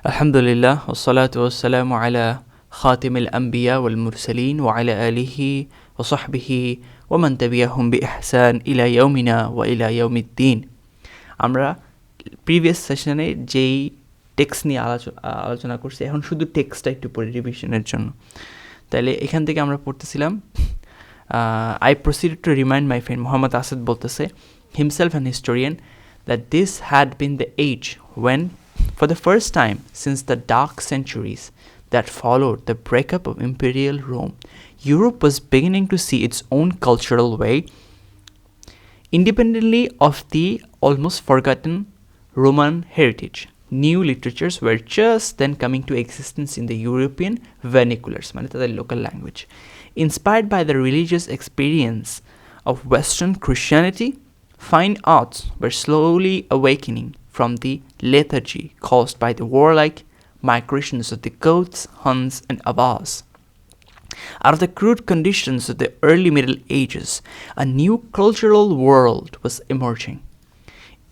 Alhamdulillah, wassalatu wassalamu ala khatim al-anbiya wal-mursaleen wa ala alihi wa sahbihi wa man tabi'ahum bi ihsan ila yawmina wa ila yawmiddin. আমরা previous সেশনে যেই text নিয়ে আলোচনা করছি, এখন শুধু টেক্সটটা একটু পড়ি রিভিশনের জন্য। তাহলে এখান থেকে আমরা পড়তেছিলাম, I proceeded to remind my friend Muhammad Asad বলতেছে, himself an historian, that this had been the age when, for the first time since the dark centuries that followed the breakup of imperial Rome, Europe was beginning to see its own cultural way, independently of the almost forgotten Roman heritage. New literatures were just then coming to existence in the European vernaculars, মানে তাদের local language. Inspired by the religious experience of Western Christianity, fine arts were slowly awakening from the lethargy caused by the warlike migrations of the Goths, Huns, and Avars. Out of the crude conditions of the early Middle Ages, a new cultural world was emerging.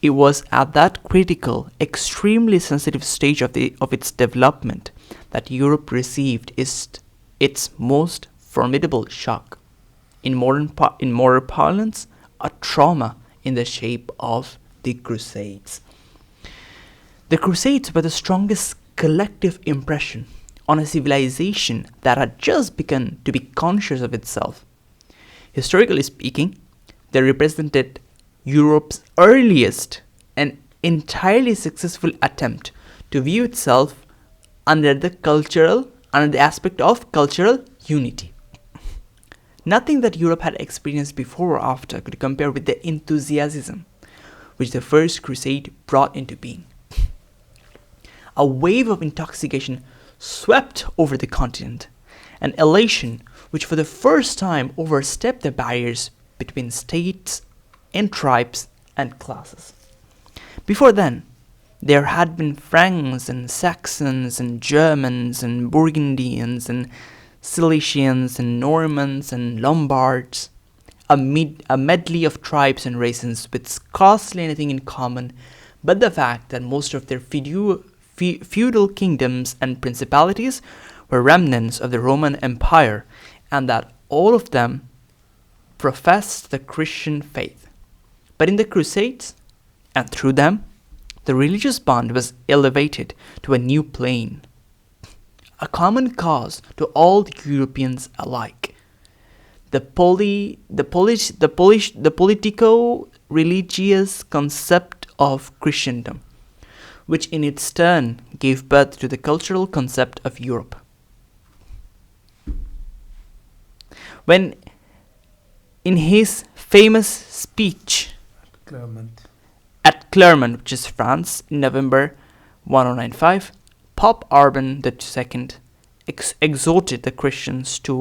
It was at that critical, extremely sensitive stage of its development that Europe received its most formidable shock. In modern parlance, a trauma in the shape of the Crusades. The Crusades were the strongest collective impression on a civilization that had just begun to be conscious of itself. Historically speaking, they represented Europe's earliest and entirely successful attempt to view itself under the aspect of cultural unity. Nothing that Europe had experienced before or after could compare with the enthusiasm which the First Crusade brought into being. A wave of intoxication swept over the continent, an elation which for the first time overstepped the barriers between states and tribes and classes. Before then, there had been Franks and Saxons and Germans and Burgundians and Cilicians and Normans and Lombards, a medley of tribes and races with scarcely anything in common but the fact that most of their feudal kingdoms and principalities were remnants of the Roman Empire, and that all of them professed the Christian faith. But in the Crusades, and through them, the religious bond was elevated to a new plane, a common cause to all the Europeans alike. The politico-religious concept of Christendom, which in its turn gave birth to the cultural concept of Europe. When, in his famous speech at Clermont, which is France, in November 1095, Pope Urban II exhorted the Christians to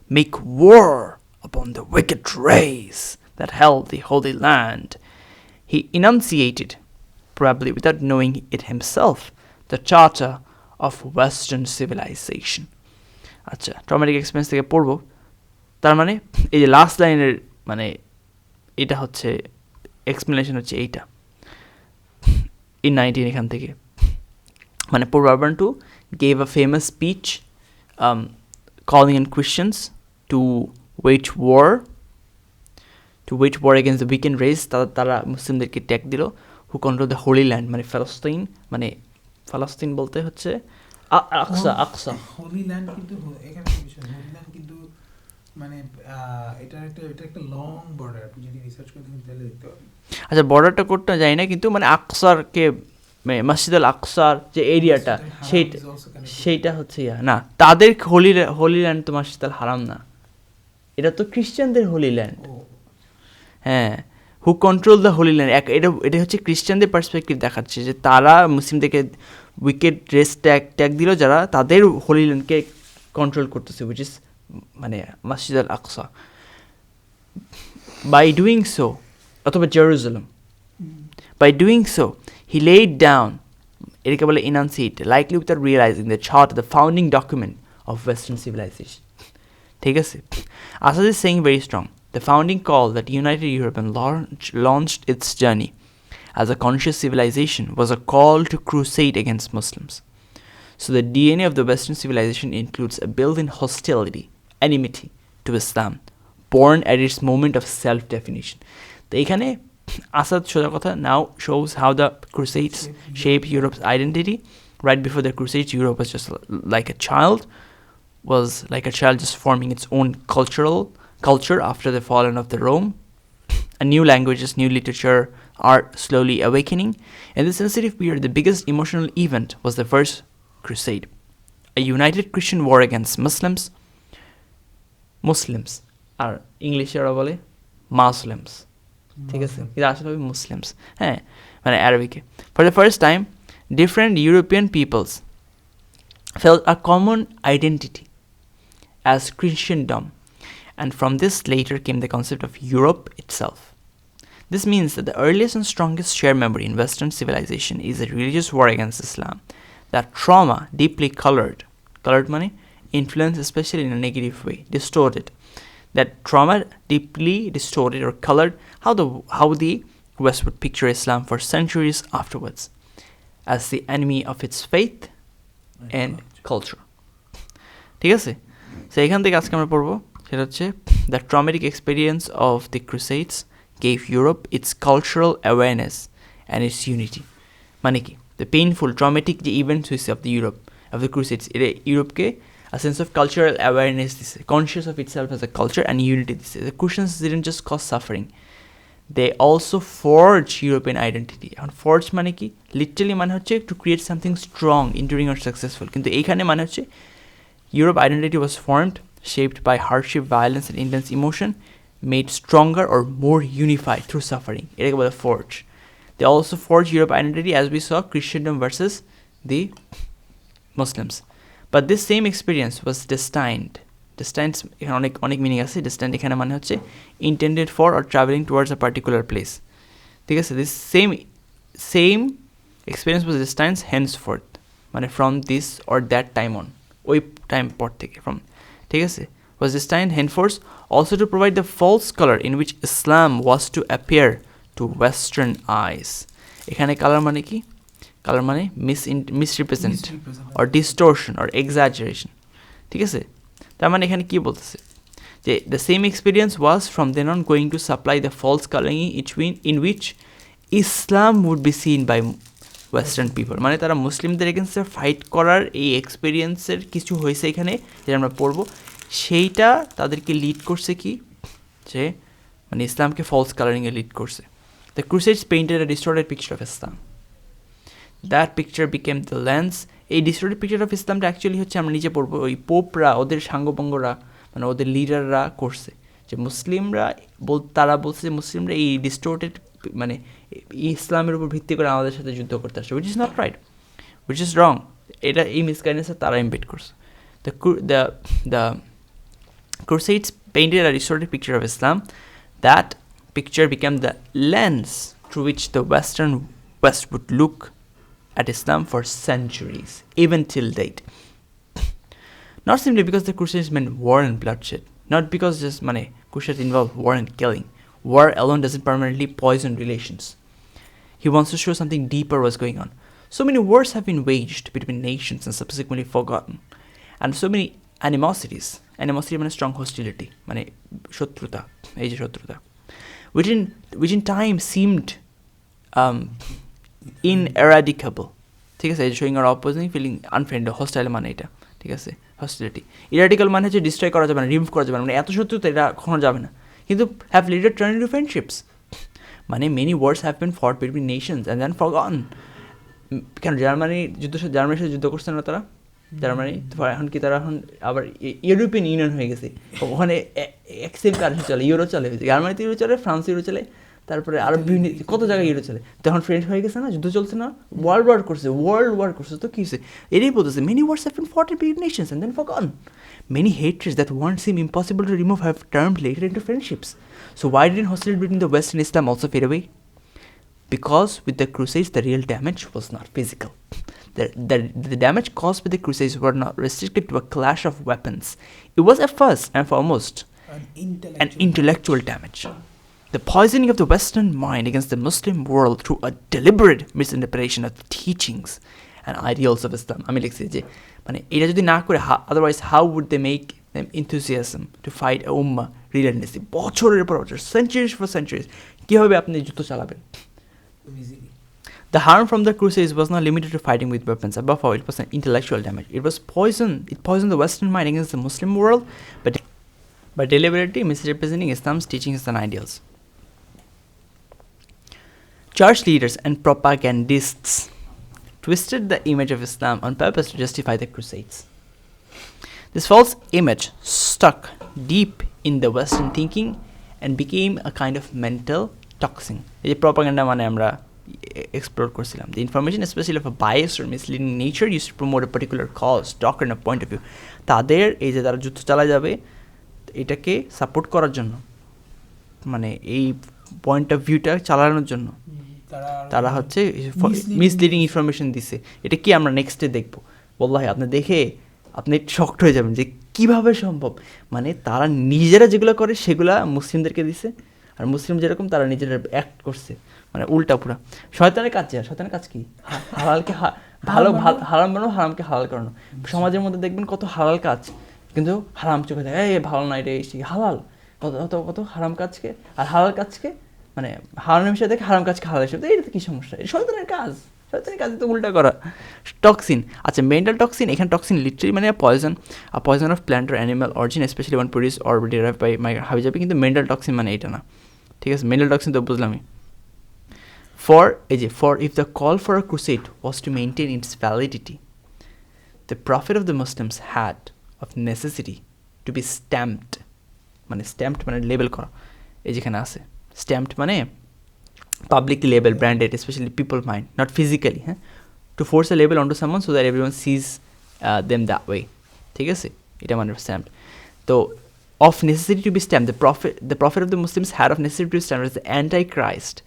make war upon the wicked race that held the Holy Land. He enunciated, probably without knowing it himself, the charter of Western civilization. আচ্ছা, traumatic experience থেকে পড়বো। তার মানে এই যে last লাইনের মানে এটা হচ্ছে এক্সপ্লেনেশন হচ্ছে এইটা ইন 19 এখান থেকে মানে Pope Urban II gave a famous speech calling on Christians to wage war against the weakened race. তারা মুসলিমদেরকে ট্যাগ দিল, who control the Holy Land, মানে ফালাস্তিন বলতে হচ্ছে আকসা হোলি ল্যান্ড। কিন্তু এখানে হোলি ল্যান্ড কিন্তু মানে এটা একটা লং বর্ডার, আপনি যদি রিসার্চ করতে তাহলে দেখতে পাবেন। আচ্ছা, বর্ডারটা করতে যাই না, কিন্তু মানে আকসারকে মসজিদ আল আকসার যে এরিয়াটা সেইটা হচ্ছে না, তাদের হোলি ল্যান্ড তো মসজিদ আল হারাম না, এটা তো খ্রিস্টানদের হোলি ল্যান্ড। হ্যাঁ, হু কন্ট্রোল দ্য হোলি ল্যান্ড, এটা হচ্ছে খ্রিস্টানদের পার্সপেক্টিভ দেখাচ্ছে যে তারা মুসলিমদেরকে উইকেড রেস ট্যাগ দিল যারা তাদের হোলি ল্যান্ডকে কন্ট্রোল করতেছে, উইচ ইজ মানে মসজিদ Al Aqsa. By doing so, অথবা Jerusalem, by doing so he laid down, এটাকে বলে enunciate, likely without realizing the chart of the founding document of Western civilization. ঠিক আছে, Asad is saying very strong. The founding call that united Europe and launched its journey as a conscious civilization was a call to crusade against Muslims. So the DNA of the Western civilization includes a built-in hostility, enmity to Islam, born at its moment of self-definition. তো এখানে আসাদ সোজা কথা now shows how the Crusades shape Europe's identity. Right before the Crusades, Europe was just like a child, just forming its own culture after the fallen of the Rome. A new languages, new literature are slowly awakening. In this sensitive period, the biggest emotional event was the First Crusade, a united Christian war against Muslims আর ইংলিশে ওরা বলে Muslims, ঠিক আছে, এটা আসলে হবে Muslims, হ্যাঁ, মানে অ্যারাবিকে। For the first time different European peoples felt a common identity as Christendom, and from this later came the concept of Europe itself. This means that the earliest and strongest shared memory in Western civilization is a religious war against Islam. That trauma deeply colored money, influenced especially in a negative way, distorted. That trauma deeply distorted or colored how the West would picture Islam for centuries afterwards, as the enemy of its faith and culture. ঠিক আছে, so এখান থেকে আজকে আমরা পড়বো সেটা হচ্ছে the traumatic experience of the crusades gave Europe its cultural awareness and its unity. মানে কি, দ্য পেইনফুল ট্রমেটিক যে ইভেন্টস হয়েছে অফ দ্য ক্রুসেডস, এটা ইউরোপকে a sense of cultural awareness দিছে, conscious of itself as a culture, and unity দিছে। The Christians didn't just cause suffering, they also forge European identity. এখন forge মানে কি, literally মানে হচ্ছে to create something strong, enduring or successful, কিন্তু এইখানে মানে হচ্ছে Europe identity was formed, shaped by hardship, violence and intense emotion, made stronger or more unified through suffering. এটাকে বলে forge. They also forged Europe identity, as we saw, Christendom versus the Muslims. But this same experience was destined এখানে অনেক meaning আছে। destined এখানে মানে হচ্ছে intended for or traveling towards a particular place, ঠিক আছে। this same experience was destined henceforth, মানে from this or that time on, ওই টাইম পর থেকে from, ঠিক আছে, was destined henceforth also to provide the false color in which Islam was to appear to Western eyes. এখানে colour মানে কি, colour মানে misrepresent or distortion or exaggeration, ঠিক আছে। তার মানে এখানে কি বলতেছে যে the same experience was from then on going to supply the false colouring in which Islam would be seen by Western people. মানে তারা মুসলিমদের এগেনস্টে ফাইট করার এই এক্সপিরিয়েন্সের কিছু হয়েছে এখানে, যেটা আমরা পড়বো, সেইটা তাদেরকে লিড করছে কি, যে মানে ইসলামকে ফলস কালারিংয়ে লিড করছে। The crusades painted a distorted picture of Islam. That picture became the lens. এই ডিস্টর্টেড পিকচার অফ ইসলামটা অ্যাকচুয়ালি হচ্ছে আমরা নিচে পড়বো ওই পোপরা, ওদের সাঙ্গপঙ্গরা, মানে ওদের লিডাররা করছে, যে মুসলিমরা তারা বলছে যে মুসলিমরা এই ডিস্টর্টেড মানে ইসলামের উপর ভিত্তি করে আমাদের সাথে যুদ্ধ করতে আসছে, which is not right, which is wrong. এটা এই মিসগাইডেন্সে তারা ইমপেক্ট করছে। The Crusades painted a distorted picture of Islam. That picture became the lens through which the West would look at Islam for centuries, even till date. Not simply because the Crusades meant war and bloodshed, not because just Crusades involve war and killing. War alone doesn't permanently poison relations. He wants to show something deeper was going on. So many wars have been waged between nations and subsequently forgotten, and so many animosity মানে strong hostility, মানে শত্রুতা, এই যে শত্রুতা, which in time seemed ineradicable, ঠিক আছে, showing our opposing feeling unfriendly, hostile মানে এটা, ঠিক আছে, hostility, ineradicable মানে হচ্ছে ডিস্ট্রয় করা যাবে না, রিমুভ করা যাবে না, মানে এত শত্রুতা এটা কখনো যাবে না, কিন্তু have later turned into friendships, মানে many wars have been fought between nations and then forgotten. কেন জার্মানির সাথে যুদ্ধ করছে না তারা, জার্মানি এখন কি তারা এখন আবার ইউরোপিয়ান ইউনিয়ন হয়ে গেছে, ওখানে এক সেম কারেন্সি চলে, ইউরো চলে, জার্মানিতে ইউরো চলে, ফ্রান্স ইউরো চলে, তারপরে আরো বিভিন্ন কত জায়গায় ইউরো চলে, তখন ফ্রেন্ড হয়ে গেছে না, যুদ্ধ চলছে না, ওয়ার্ল্ড ওয়ার করছে, তো কি হয়েছে, এটাই বলতেছে many Wars have been fought in between nations and then forgotten. Many hatreds that once seemed impossible to remove have turned later into friendships. So why didn't hostility between the West and Islam also fade away? Because with the Crusades the real damage was not physical. The damage caused by the Crusades were not restricted to a clash of weapons. It was at first and foremost an intellectual damage. The poisoning of the Western mind against the Muslim world through a deliberate misinterpretation of the teachings and ideals of Islam. আমি লিখছি যে মানে এটা যদি না করে otherwise how would they make them enthusiasm to fight a ummah relentlessly বছরের পর বছর centuries for centuries কীভাবে আপনি যুদ্ধ চালাবেন? The harm from the Crusades was not limited to fighting with weapons. Above all, it was an intellectual damage. It was poison. It poisoned the Western mind against the Muslim world, but by deliberately misrepresenting Islam's teachings and ideals. Church leaders and propagandists twisted the image of Islam on purpose to justify the Crusades. This false image stuck deep in the Western thinking and became a kind of mental toxin. এই propaganda মানে আমরা explore করছিলাম. The information, especially of a biased or misleading nature, used to promote a particular cause, doctrine, or point of view. তাদের এই যে তারা যুদ্ধ চালা যাবে এটাকে সাপোর্ট করার জন্য মানে এই পয়েন্ট অফ ভিউটা চালানোর জন্য তারা হচ্ছে মিসলিডিং ইনফরমেশন দিছে। এটা কি আমরা নেক্সটে দেখবো। বল্লাহি আপনি দেখে আপনি শকড হয়ে যাবেন যে কিভাবে সম্ভব। মানে তারা নিজেরা যেগুলো করে সেগুলা মুসলিমদেরকে দিছে, আর মুসলিম যেরকম তারা নিজেরা অ্যাক্ট করছে মানে উল্টা পুরা। শয়তানের কাজ শয়তানের কাজ কি? হালালকে ভালো হারাম বানানো, হারামকে হালাল করানো। সমাজের মধ্যে দেখবেন কত হালাল কাজ কিন্তু হারাম চোখে থাকে, এই ভালো না, এটা হালাল। কত কত হারাম কাজকে আর হালাল কাজকে মানে হারামের বিষয়ে দেখে হারাম কাজকে হালাল হিসেবে, এটাতে কী সমস্যা? এটা শয়তানের কাজ, শয়তানের কাজ তো উল্টা করা। টক্সিন, আচ্ছা মেন্টাল টক্সিন, এখানে টক্সিন লিটারালি মানে poison of plant or animal origin specially one produce or derive by my হাবিজাবি, কিন্তু মেন্টাল টক্সিন মানে এটা না, ঠিক আছে? মেন্টাল টক্সিন তো বুঝলামই। For if the call for a crusade was to maintain its validity, the Prophet of the Muslims had of necessity to be stamped মানে label করা, এই যেখানে আছে stamped মানে publicly labeled, branded, especially people mind, not physically, to force a label onto someone so that everyone sees them that way, ঠিক আছে? এটা মানে stamped. তো of necessity to be stamped, the prophet of the Muslims had of necessity to be stamped as the Antichrist,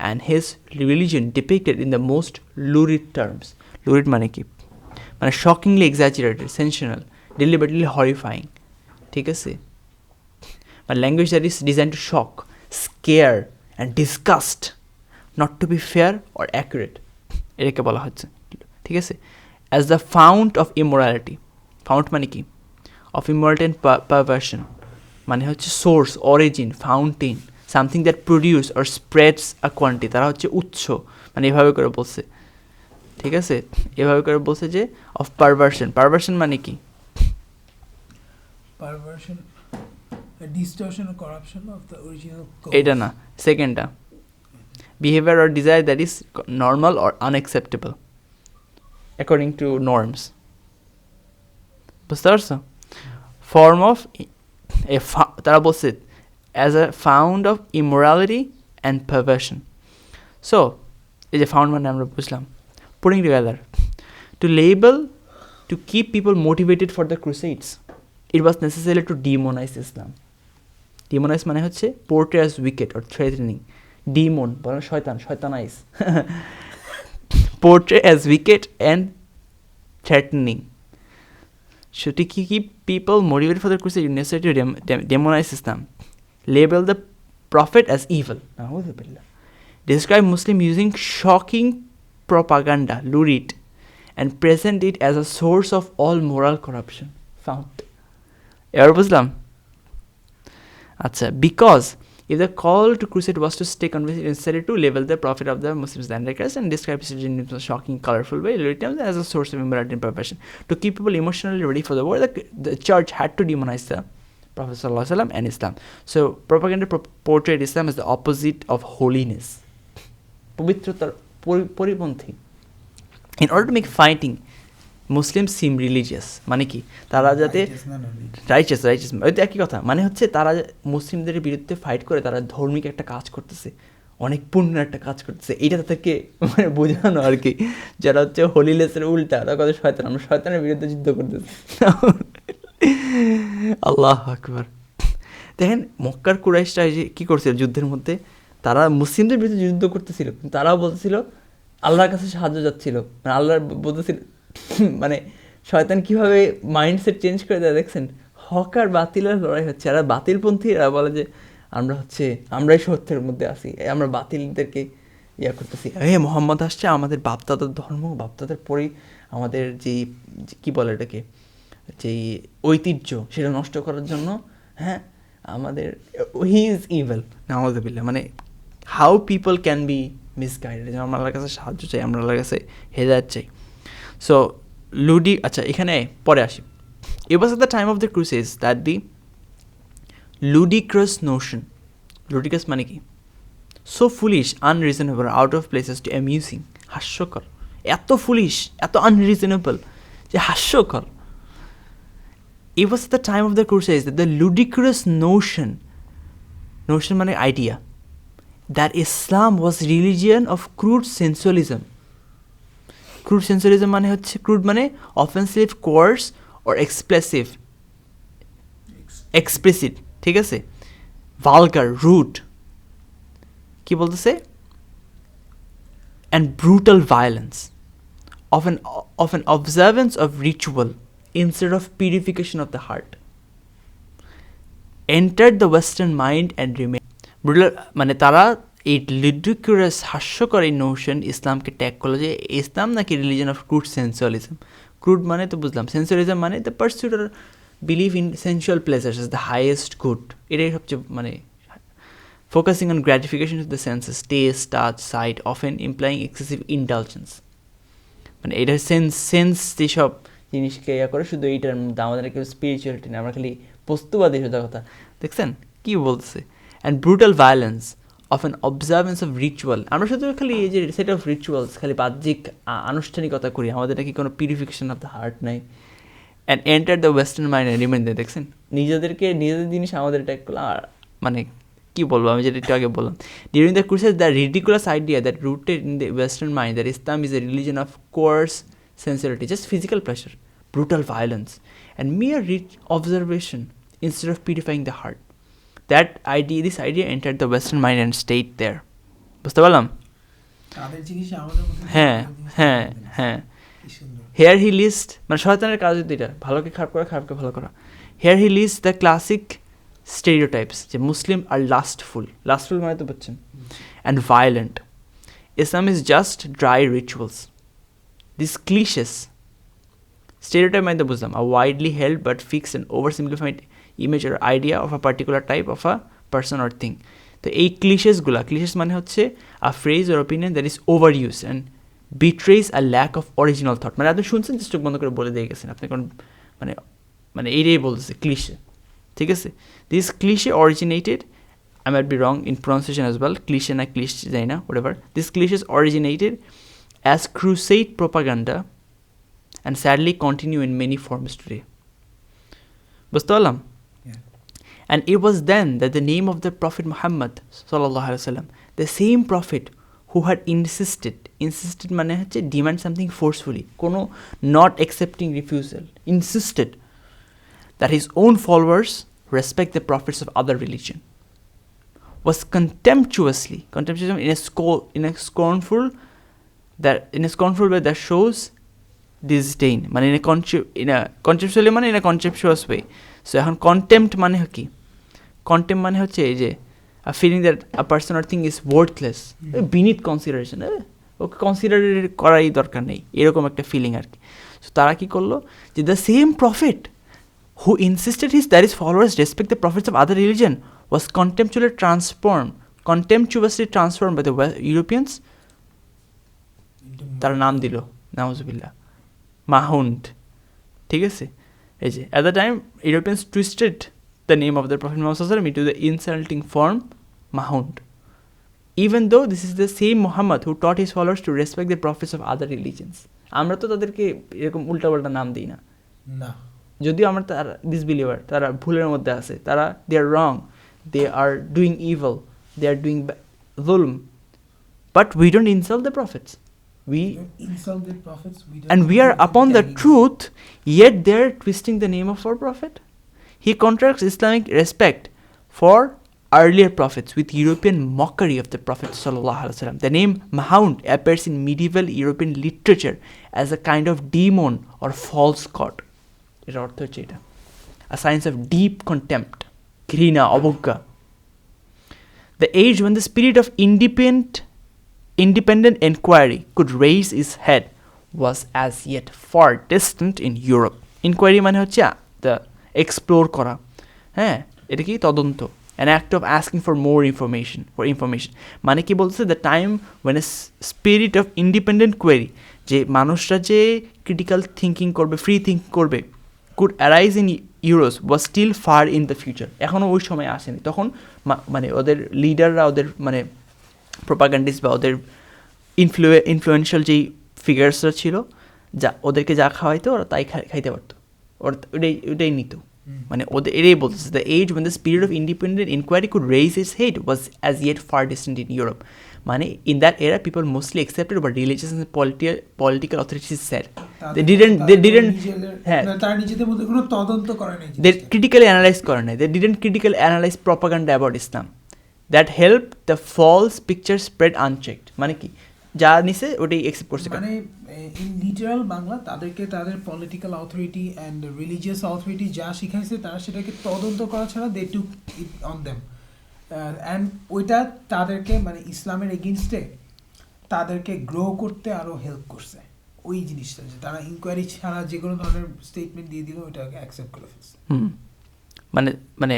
and his religion depicted in the most lurid terms. Lurid মানে কি? মানে shockingly exaggerated, sensational, deliberately horrifying, ঠিক আছে? But language that is designed to shock, scare and disgust, not to be fair or accurate, এটাকে বলা হচ্ছে, ঠিক আছে? As the fount of immorality, fount মানে কি? Of immorality and perversion মানে হচ্ছে source, origin, fountain, something that produce or spreads a quantity, তারা হচ্ছে উৎস, মানে এভাবে করে বলছে, ঠিক আছে? এভাবে করে বলছে যে অফ পারভার্সন মানে কি? Perversion distortion or corruption of the original cause, এটা না, সেকেন্ডটা behaviour or desire that is normal or unacceptable according to norms, বুঝতে পারছো? ফর্ম অফ তারা বলছে as a fount of immorality and perversion. So এই যে ফাউন্ড মানে আমরা বুঝলাম, putting together, to keep people motivated for the crusades, it was necessary to demonize Islam. Demonize মানে হচ্ছে portray as wicked or threatening. Demon বলে শয়তানাইজ portray as wicked and threatening. So to keep people motivated for the crusade, it is necessary to demonize Islam, label the prophet as evil, describe Muslim using shocking propaganda, lurid, and present it as a source of all moral corruption found. এবার বুঝলাম? আচ্ছা, because if the call to crusade was to stay convinced, it is necessary to label the prophet of the Muslims as Antichrist and describe his religion in a shocking, colorful way, lurid terms, as a source of immorality and perversion. To keep people emotionally ready for the war, the church had to demonize the Prophet ﷺ and Islam. So propaganda portrayed Islam as the opposite of holiness, পবিত্রতার পরিপন্থী. In order to make fighting Muslims seem religious, মানে কি? তারা যাতে রাইচাস ওই তো একই কথা, মানে হচ্ছে তারা মুসলিমদের বিরুদ্ধে ফাইট করে তারা ধর্মিক একটা কাজ করতেছে, অনেক পূর্ণ একটা কাজ করতেছে, এইটা তাদেরকে মানে বোঝানো আর কি। যারা হচ্ছে হোলিনেসের উল্টা, তারা কথা শয়তান, আমরা শয়তানের বিরুদ্ধে যুদ্ধ করতেছি। আল্লাহ আকবার। দেখেন মক্কার কুরাইশরা যে কী করছিল যুদ্ধের মধ্যে, তারা মুসলিমদের বিরুদ্ধে যুদ্ধ করতেছিল, কিন্তু তারাও বলতেছিল আল্লাহর কাছে সাহায্য যাচ্ছিল, মানে আল্লাহ বলতেছিল, মানে শয়তান কীভাবে মাইন্ডসেট চেঞ্জ করে দেয় দেখছেন? হক আর বাতিলের লড়াই হচ্ছে, আর বাতিলপন্থীরা বলে যে আমরাই সত্যের মধ্যে আছি, আমরা বাতিলদেরকে ইয়া করতেছি, মোহাম্মদ আসছে, আমাদের বাপদাদার ধর্ম, বাপদাদার পরেই আমাদের যেই কী বলে এটাকে, যেই ঐতিহ্য সেটা নষ্ট করার জন্য, হ্যাঁ আমাদের হি ইজ ইভেল নাউযুবিল্লাহ। মানে how people can be misguided. আমরা আল্লাহর কাছে সাহায্য চাই, আমরা আল্লাহর কাছে হেদায়েত চাই। সো আচ্ছা এখানে পরে আসি। It was at the time of the Crusades that the ludicrous notion, ludicrous মানে কি, so foolish, unreasonable, out of places to amusing, হাস্যকর, এত ফুলিশ, এত আনরিজনেবল যে হাস্যকর। It was at the time of the Crusades that the ludicrous notion মানে idea, that Islam was religion of crude sensualism. Crude sensualism মানে হচ্ছে, crude মানে offensive, coarse or explicit, ঠিক আছে, vulgar, rude, কি বলতেছে, and brutal violence of an observance of ritual instead of purification of the heart entered the Western mind and remained brutal। মানে তারা এই ludicrous, হাস্যকর এই নোশন ইসলামকে ট্যাগ করলো যে ইসলাম নাকি religion of crude sensualism. Crude মানে তো বুঝলাম, সেন্সুয়ালিজম মানে the pursuit or believe in sensual pleasures is the highest good. এটাই সবচেয়ে মানে focusing on gratification of the senses, taste, touch, sight, often implying excessive indulgence. মানে এটার সেন্স যেসব জিনিসকে ইয়া করে, শুধু এইটার মধ্যে আমাদের কেউ স্পিরিচুয়ালিটি না, আমরা খালি বস্তুবাদী সোজা কথা। দেখছেন কী বলতেছে, and brutal violence of an observance of ritual. আমরা শুধু খালি এই যে সেট অফ রিচুয়ালস, খালি বাহ্যিক আনুষ্ঠানিকতা করি, আমাদের নাকি কোনো পিউরিফিকেশন অফ দ্য হার্ট নাই। And enter the western mind and remain there. দেখছেন নিজেদের জিনিস আমাদের ট্যাগ করলো। আর মানে কী বলবো, আমি যেটা একটু আগে বললাম, during the crusade the ridiculous idea that rooted in the western mind that Islam is a religion of course sensuality, just physical pleasure, brutal violence, and mere observation instead of purifying the heart. This idea entered the Western mind and stayed there. বুঝতে পারলাম? হ্যাঁ হ্যাঁ হ্যাঁ। Here he lists, মানে শয়তানের কাজ হচ্ছে এটা, ভালোকে খারাপ করা, খারাপকে ভালো করা। Here he lists the classic stereotypes যে মুসলিম আর লাস্টফুল মানে তো বুঝছেন, and violent. Islam is just dry rituals. These cliches, stereotype মানে তো বুঝলাম, a widely held but fixed and oversimplified image or idea of a particular type of a person or thing. তো এই cliches মানে হচ্ছে a phrase or opinion that is overused and betrays a lack of original thought. মানে আপনি শুনছেন, যে চোখ বন্ধ করে বলে দিয়ে গেছেন, আপনি কোন মানে এইটাই বলতেছে ক্লিশে, ঠিক আছে। This cliche originated, I might be wrong in pronunciation as well, cliche না cliché যাই না, whatever. This cliches originated as crusade propaganda and sadly continue in many forms today. বুঝতে পারলাম? And it was then that the name of the Prophet Muhammad sallallahu alaihi wasallam, the same prophet who had insisted মানে হচ্ছে demand something forcefully, কোনো not accepting refusal, insisted that his own followers respect the prophets of other religion, was contemptuously in a scornful way that shows disdain, মানে conceptually মানে in a contemptuous way. So এখন contempt মানে কি? Contempt মানে হচ্ছে এই যে a feeling that a person or thing is worthless, beneath consideration, okay consider করাই দরকার নেই, এরকম একটা ফিলিং আর কি। সো তারা কি করলো, যে the same prophet who insisted that his followers respect the prophets of other religion was contemptuously transformed by the Europeans, তার নাম দিল নাউজুবিল্লাহ মাহুন্ড, ঠিক আছে। এই যে at the time Europeans twisted the name of the Prophet Muhammad into the insulting form Mahund, even though this is the same Muhammad who taught his followers to respect the prophets of other religions. আমরা তো তাদেরকে এরকম উল্টাপাল্টা নাম দিই না, যদিও আমরা তারা ডিসবিলিভার, তারা ভুলের মধ্যে আছে, তারা they are wrong, they are doing evil, they are doing zulm, but we don't insult the prophets. We insult the prophets, and we are upon the truth, yet they are twisting the name of our prophet. He contrasts Islamic respect for earlier prophets with European mockery of the Prophet sallallahu alaihi wasallam. The name Mahound appears in medieval European literature as a kind of demon or false god. এর অর্থ হচ্ছে এটা, a sign of deep contempt, ঘৃণা, অবজ্ঞা. The age when the spirit of independent inquiry could raise its head was as yet far distant in Europe. Inquiry মানে হচ্ছে the explore করা, হ্যাঁ, এটা কি তদন্ত, an act of asking for more information, মানে কি বলছে, the time when a spirit of independent query, যে মানুষরা যে critical thinking করবে, free thinking করবে, could arise in Euros was still far in the future. এখনও ওই সময় আসেনি, তখন মানে ওদের লিডাররা, ওদের মানে প্রোপাগান্ডিস্ট বা ওদের ইনফ্লুয়েন্সিয়াল যেই ফিগার্সরা ছিল, যা ওদেরকে যা খাওয়াইতো ওরা তাই খাইতে পারতো, ওরা ওটাই নিত, মানে ওদের এটাই বলতেছে, the age when the spirit of independent inquiry could raise its head was as yet far distant in Europe. মানে in that era people mostly accepted what religious and political authorities said. They didn't হ্যাঁ, তারা নিজেদের মধ্যে কোনো তদন্ত করে নাই, they critically analyze করে নাই, they didn't critically analyze propaganda about Islam that helped the false picture spread unchecked. মানে কি, যা নিছে ওটাই অ্যাকসেপ্ট করছে, মানে ইন লিটারাল বাংলা তাদেরকে তাদের political authority and religious authority যা শিখাইছে তারা সেটাকে তদন্ত করা ছাড়া দে টুক ইট অন দেম, অ্যান্ড ওইটা তাদেরকে মানে ইসলামের এগেনস্টে তাদেরকে গ্রো করতে আরও হেল্প করছে। ওই জিনিসটা যে তারা ইনকোয়ারি ছাড়া যে কোনো ধরনের স্টেটমেন্ট দিয়ে দিল ওইটাকে অ্যাকসেপ্ট করে ফেলছে, মানে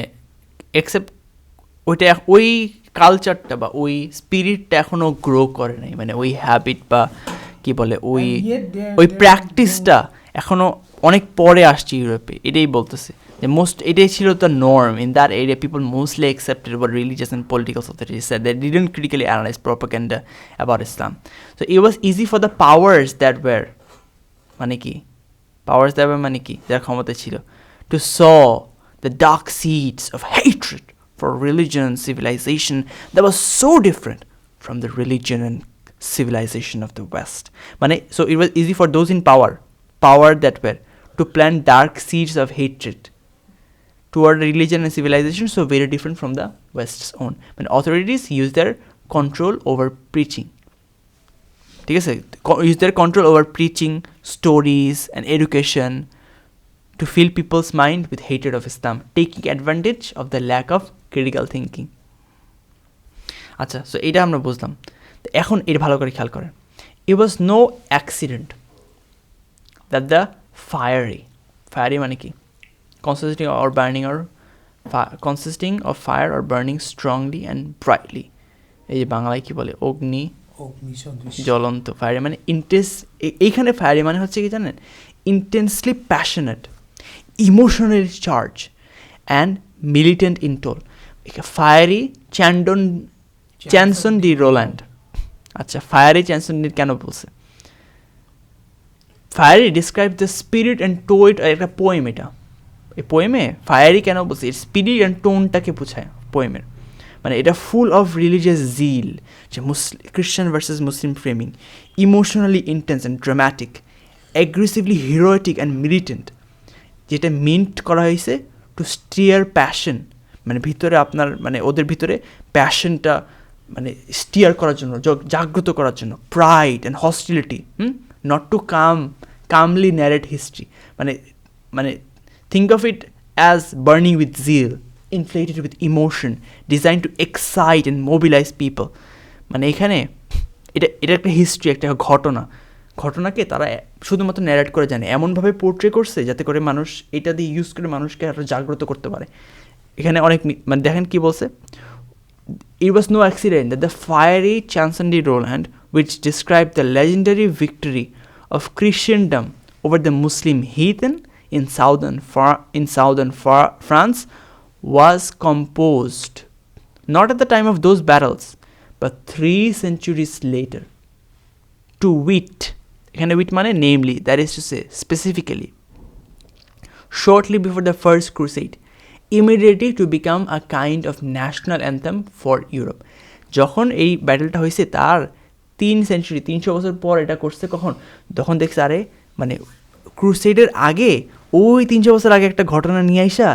অ্যাকসেপ্ট, ওইটা ওই কালচারটা বা ওই স্পিরিটটা এখনও গ্রো করে নাই, মানে ওই হ্যাবিট বা কি বলে ওই প্র্যাকটিসটা এখনও অনেক পরে আসছে ইউরোপে, এটাই বলতেছে যে এটাই ছিল the norm in that area, people mostly accepted what religious and political authorities said. They didn't critically analyze propaganda about Islam. So it was easy for the powers that were মানে কি মানে কি যার ক্ষমতা ছিল, to sow the dark seeds of hatred for religion and civilization that was so different from the religion and civilization of the West. So it was easy for those in power that were to plant dark seeds of hatred toward religion and civilization so very different from the West's own. When authorities use their control over preaching, ঠিক আছে, use their control over preaching, stories and education to fill people's mind with hatred of Islam, taking advantage of the lack of critical thinking. আচ্ছা, so এটা আমরা বুঝলাম। এখন এটা ভালো করে খেয়াল করেন, it was no accident that the fiery মানে কি, consisting of fire or burning strongly and brightly, এই যে বাংলায় কি বলে, অগ্নি জ্বলন্ত, ফায়ারি মানে এইখানে ফায়ারি মানে হচ্ছে কি জানেন, intensely passionate, emotionally charge and militant in tone. Fiery Chanson de Roland. আচ্ছা, ফায়ারি চ্যানসন ডি কেন বলছে? Fiery describe the spirit and tone, একটা পোয়েম, এটা এই পোয়েমে ফায়ারি কেন বলছে, স্পিরিট অ্যান্ড টোনটাকে বোঝায় পোয়েমের, মানে এটা ফুল অফ রিলিজিয়াস জিল, যে Christian versus Muslim framing, emotionally intense and dramatic, aggressively heroic and militant, যেটা মিন্ট করা হয়েছে টু স্টিয়ার প্যাশন, মানে ভিতরে আপনার মানে ওদের ভিতরে প্যাশনটা মানে স্টিয়ার করার জন্য, জাগ্রত করার জন্য, pride and hostility, not to calmly narrate history, মানে think of it as burning with zeal, inflated with emotion, designed to excite and mobilize people. মানে এখানে এটা একটা হিস্ট্রি, একটা ঘটনাকে তারা শুধুমাত্র ন্যারেট করে জানে, এমনভাবে পোর্ট্রে করছে যাতে করে মানুষ এটা দিয়ে ইউজ করে মানুষকে আরও জাগ্রত করতে পারে। এখানে অনেক মানে দেখেন কি বলছে, it was no accident that the fiery Chanson de Roland, which described the legendary victory of Christendom over the Muslim heathen in southern France, was composed not at the time of those battles but 3 centuries later. To wit, ekhane wit mane namely, that is to say specifically, shortly before the First Crusade, immediately to become a kind of national anthem for Europe. যখন এই ব্যাটেলটা হয়েছে তার 300 বছর পর এটা করছে, কখন? তখন দেখছে আরে মানে ক্রুসেডের আগে ওই 300 বছর আগে একটা ঘটনা নিয়ে আইসা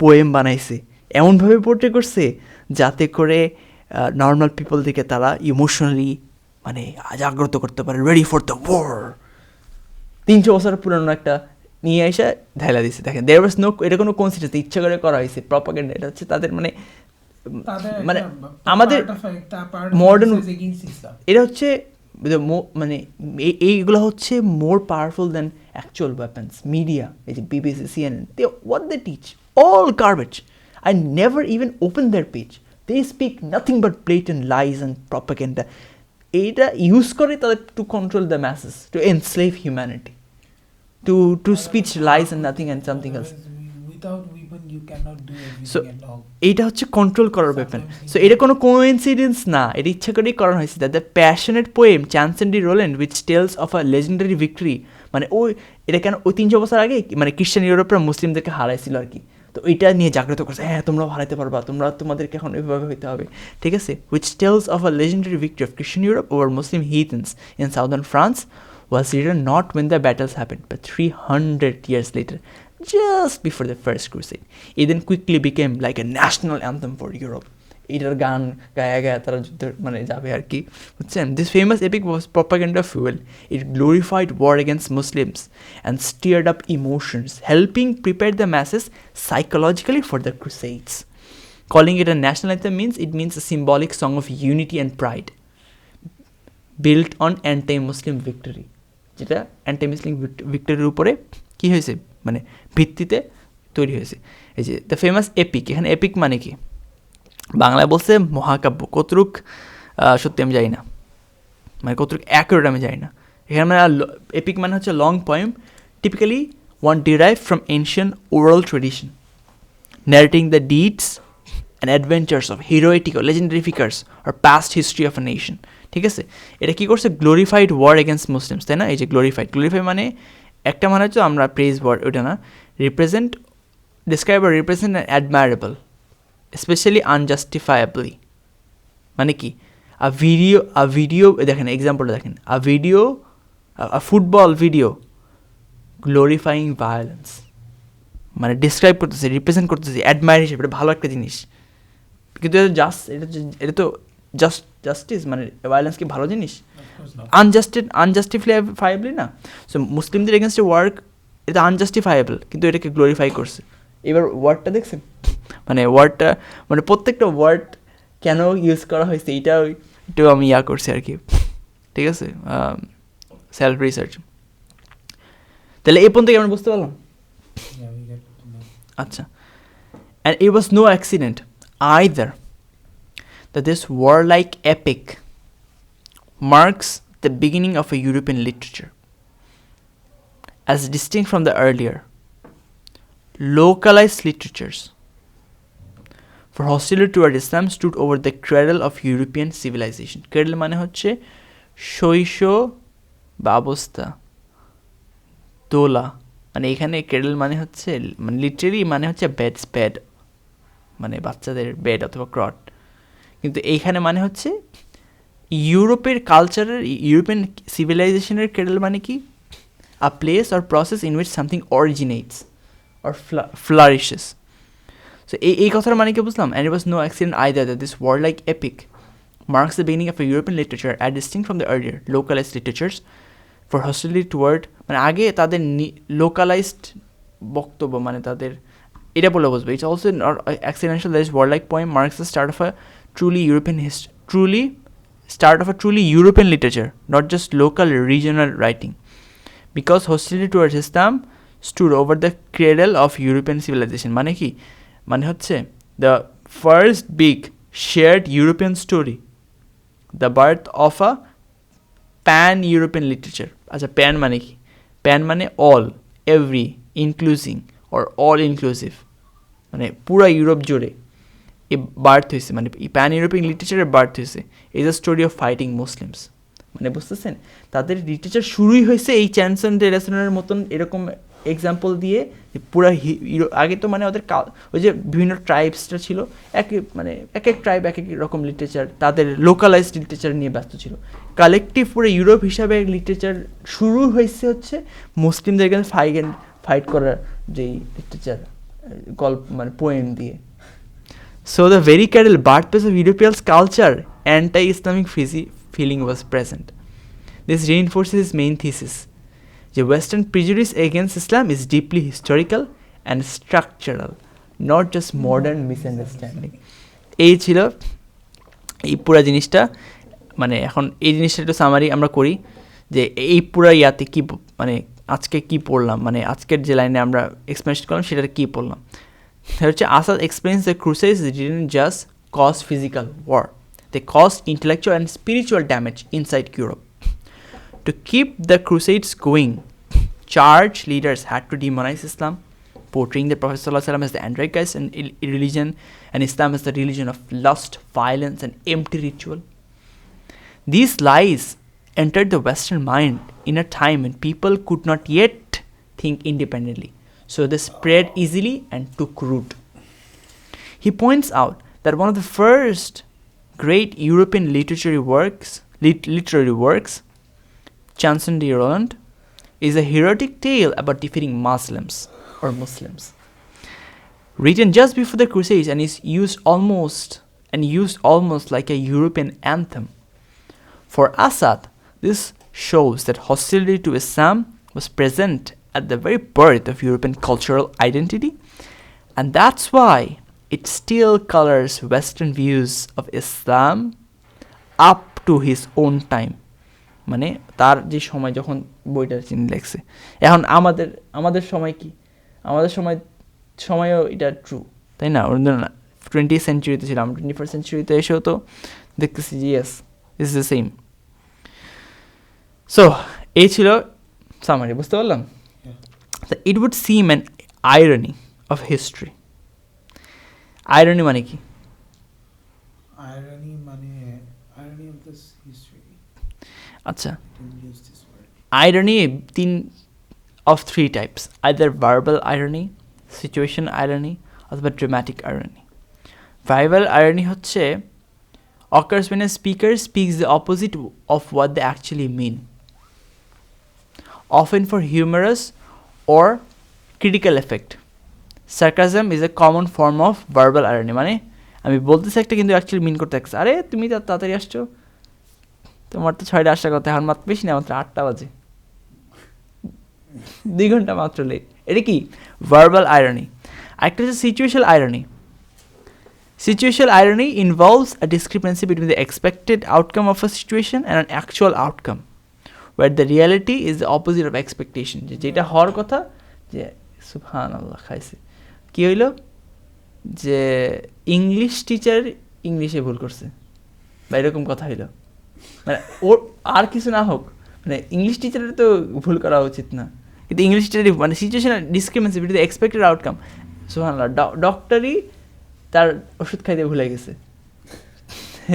পোয়েম বানাইছে, এমনভাবে পোর্ট্রে করছে যাতে করে নর্মাল পিপল থেকে তারা ইমোশনালি মানে জাগ্রত করতে পারে, রেডি ফর দ্য ওয়ার। 300 বছর পুরানো একটা নিয়ে আইসা ঢাইলা দিচ্ছে। দেখেন, দেয়ার ওয়াজ নো, এটা কোনো কনসিডারেশন ইচ্ছা করে করা হয়েছে প্রপাগান্ডা, এটা হচ্ছে তাদের মানে তাদের মানে একটা আমাদের part of modern exercise against Islam. এটা হচ্ছে মানে এইগুলো হচ্ছে more powerful than actual weapons media এই যে BBC CNN they what they teach all garbage I never even open their page they speak nothing but blatant lies and propaganda এইটা use করে তাদের to control the masses to enslave humanity to speech lies and nothing and something else Without weapon you cannot do everything So, at all. এইটা হচ্ছে control করার ব্যাপার so এটা কোনো coincidence না এটা ইচ্ছা করেই করানো হয়েছে that the passionate poem Chanson de Roland which tells of a legendary victory মানে ওই এটা কেন ওই 300 বছর আগে মানে খ্রিস্টান ইউরোপরা মুসলিমদেরকে হারাইছিল আর কি তো ওইটা নিয়ে জাগ্রত করছে হ্যাঁ তোমরাও হারাইতে পারবা তোমরা তোমাদেরকে এখন এইভাবে হইতে হবে ঠিক আছে which tells of a legendary victory of Christian Europe over Muslim heathens in southern France was written not when the battles happened but 300 years later just before the first crusade. It then quickly became like a national anthem for Europe. এটার গান গায়া গায়া তারা যুদ্ধ মানে যাবে আর কি বুঝছেন this famous epic was propaganda fuel it glorified war against Muslims and stirred up emotions helping prepare the masses psychologically for the crusades calling it a national anthem means a symbolic song of unity and pride built on anti-Muslim victory যেটা anti মুসলিম ভিক্টরির উপরে কী হয়েছে মানে ভিত্তিতে তৈরি হয়েছে এই যে the famous epic এখানে এপিক মানে কি বাংলায় বলছে মহাকাব্য কতটুক সত্যি আমি জানি না মানে কতটুক অ্যাকুরেট আমি জানি না এখানে মানে এপিক মানে হচ্ছে long poem typically one derive from ancient oral tradition narrating the deeds and adventures of heroic or legendary figures or past history of a nation ঠিক আছে এটা কী করছে গ্লোরিফাইড ওয়ার এগেনস্ট মুসলিমস তাই না এই যে গ্লোরিফাই মানে একটা মানে হচ্ছে আমরা প্রেজ ওয়ার্ড ওটা না represent describe or represent and admirable specially unjustifiably মানে কি আ ভিডিও দেখেন এক্সাম্পলটা দেখেন a football video glorifying violence মানে ডিসক্রাইব করতেছে রিপ্রেজেন্ট করতেছে অ্যাডমায়ার হিসেবে এটা ভালো একটা জিনিস কিন্তু এটা তো জাস্টিস মানে ভায়োলেন্স কি ভালো জিনিস আনজাস্টিফাইবলি না সো মুসলিমদের এগেনস্টে ওয়ার্ক এটা আনজাস্টিফাইবল কিন্তু এটাকে গ্লোরিফাই করছে এবার ওয়ার্ডটা দেখছেন মানে ওয়ার্ডটা মানে প্রত্যেকটা ওয়ার্ড কেন ইউজ করা হয়েছে এইটা একটু আমি করছি আর কি ঠিক আছে সেলফ রিসার্চ তাহলে এই পর্যন্ত আমরা বুঝতে পারলাম আচ্ছা and it was no accident either that this warlike epic marks the beginning of a European literature as distinct from the earlier localized literatures for hostility toward Islam stood over the cradle of European civilization. Cradle মানে হচ্ছে শৈশব ব্যবস্থা দোলা মানে এখানে cradle মানে হচ্ছে মানে literally মানে হচ্ছে বেড মানে বাচ্চাদের বেড অথবা ক্রট কিন্তু এইখানে মানে হচ্ছে ইউরোপের কালচারের ইউরোপিয়ান সিভিলাইজেশনের ক্রেডল মানে কি a place or process in which something originates or flourishes so এই কথার মানে কি বুঝলাম and it was no accident either that this world like epic marks the beginning of a European literature as distinct from the earlier localized literatures for hostility toward মানে আগে তাদের localised বক্তব্য মানে তাদের এটা বলে বুঝবে it's also accidental that this warlike poem marks the start of a truly European literature not just local regional writing because hostility towards Islam stood over the cradle of European civilization মানে কি মানে হচ্ছে the first big shared European story the birth of a pan-European literature আচ্ছা pan মানে কি pan মানে all every including or all inclusive মানে পুরা ইউরোপ জুড়ে এ বার্থ হয়েছে মানে প্যান ইউরোপিয়ান লিটারেচারের বার্থ হয়েছে is a story of fighting Muslims মানে বুঝতেছেন তাদের লিটারেচার শুরুই হয়েছে এই চ্যানসন ডেরাসনের মতন এরকম এক্সাম্পল দিয়ে পুরা আগে তো মানে ওদের ওই যে বিভিন্ন ট্রাইবসটা ছিল এক ট্রাইব এক রকম লিটারেচার তাদের লোকালাইজড লিটারেচার নিয়ে ব্যস্ত ছিল কালেকটিভ পুরো ইউরোপ হিসাবে লিটারেচার শুরু হয়েছে হচ্ছে মুসলিমদের কাছে ফাইট করার যেই লিটারেচার গল্প মানে পোয়েম দিয়ে so the very cradle birthplace of Europeans culture anti Islamic feeling was present. This reinforces his main thesis. The Western prejudice against Islam is deeply historical and structural, not just modern misunderstanding. এই ছিল এই পুরো জিনিসটা, মানে এখন এই জিনিসটা একটু সামারি আমরা করি যে এই পুরো ইয়াতে কী মানে আজকে কি পড়লাম, মানে আজকের যে লাইনে আমরা এক্সপ্লেনেশন করলাম সেটা কি পড়লাম। সেটা হচ্ছে Asad explains the crusades didn't just cause physical war, they cause intellectual and spiritual damage inside Europe. To keep the crusades going, church leaders had to demonize Islam, portraying the Prophet ﷺ as the Antichrist and religion, and Islam as the religion of lust, violence, and empty ritual. These lies entered the Western mind in a time when people could not yet think independently, so they spread easily and took root. He points out that one of the first great European literary works, Chanson de Roland, is a heroic tale about defeating Muslims. Written just before the Crusades and is used almost like a European anthem. For Assad, this shows that hostility to Islam was present at the very birth of European cultural identity, and that's why it still colors Western views of Islam up to his own time. মানে তার যে সময় যখন বইটা তিনি লেখছে, এখন আমাদের সময় কি, আমাদের সময়ও এটা ট্রু, তাই না? 20th সেঞ্চুরিতে ছিলাম, 21st সেঞ্চুরিতে এসেও তো দেখতেছি যে yes is the same. So এই ছিল সামারি, বুঝতে পারলাম? It would seem an irony of history. Irony মানে কি? আচ্ছা, irony of three types, either verbal irony, situation irony, অথবা dramatic irony. Verbal irony হচ্ছে occurs when a speaker speaks the opposite of what they actually mean, often for humorous or critical effect. Sarcasm is a common form of verbal irony, মানে আমি বলতেছি একটা কিন্তু actually মিন করতে থাকছে, আরে তুমি তাড়াতাড়ি আসছো, তোমার তো 6টা আসার কথা, এখন মাত্র বেশি না, মাত্র 8টা বাজে, 2 ঘন্টা মাত্র লেট। এটা কি? Verbal irony. আরেকটা হচ্ছে situational irony. Situational irony involves a discrepancy between the expected outcome of a situation and an actual outcome, where the reality is the opposite of expectation. যেটা হওয়ার কথা, যে সুবহানাল্লাহ খাইছে, কী হইল যে ইংলিশ টিচার ইংলিশে ভুল করছে বা এরকম কথা হইল, মানে ওর আর কিছু না হোক, মানে ইংলিশ টিচারের তো ভুল করা উচিত না, কিন্তু ইংলিশ টিচারের মানে situational discrepancy between the expected outcome. সুবহানাল্লাহ, ডক্টরই তার ওষুধ খাইতে ভুলে গেছে,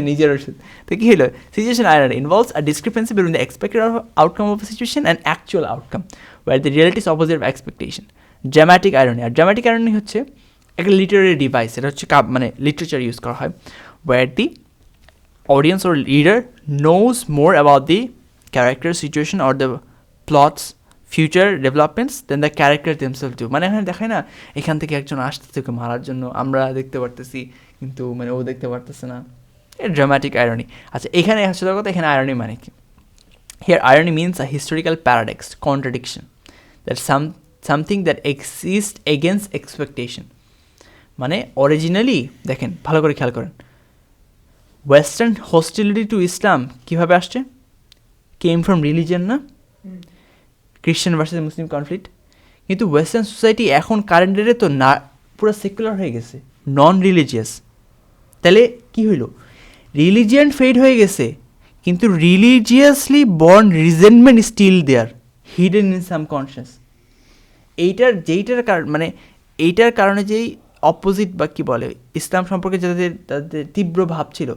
নিজের ওষুধ। তো কী হলো? Situation irony involves a discrepancy between the expected outcome of a situation and actual outcome, where the reality is opposite of expectation. Dramatic irony, আর ড্রামাটিক আইরনি হচ্ছে একটা লিটারারি ডিভাইস, এটা হচ্ছে মানে লিটারেচার ইউজ করা হয়, where the audience or reader knows more about the character, situation or the plot's future developments than the characters themselves do. মানে এখানে দেখায় না, এখান থেকে একজন আসতেছে ওকে মারার জন্য, আমরা দেখতে পারতেছি কিন্তু মানে ও দেখতে পারতেছে না, ড্রামাটিক আইরনি। আচ্ছা, এখানে আসলে কথা, এখানে আইরনি মানে কি? Here irony means a historical paradox, contradiction, that something that exists against expectation. মানে অরিজিনালি দেখেন, ভালো করে খেয়াল করেন, ওয়েস্টার্ন হস্টিলিটি টু ইসলাম কীভাবে আসছে? কেম ফ্রম রিলিজিয়ান, না? খ্রিশ্চান ভার্সেস মুসলিম কনফ্লিক্ট। কিন্তু ওয়েস্টার্ন সোসাইটি এখন কারেন্ট ডেটে তো না পুরো সেকুলার হয়ে গেছে, নন রিলিজিয়াস। তাহলে কি হইল? রিলিজিয়ান ফেড হয়ে গেছে, কিন্তু religiously born resentment still there, hidden in some conscious. যেইটার মানে এইটার কারণে যেই অপোজিট বা কী বলে ইসলাম সম্পর্কে তাদের তীব্র ভাব ছিল,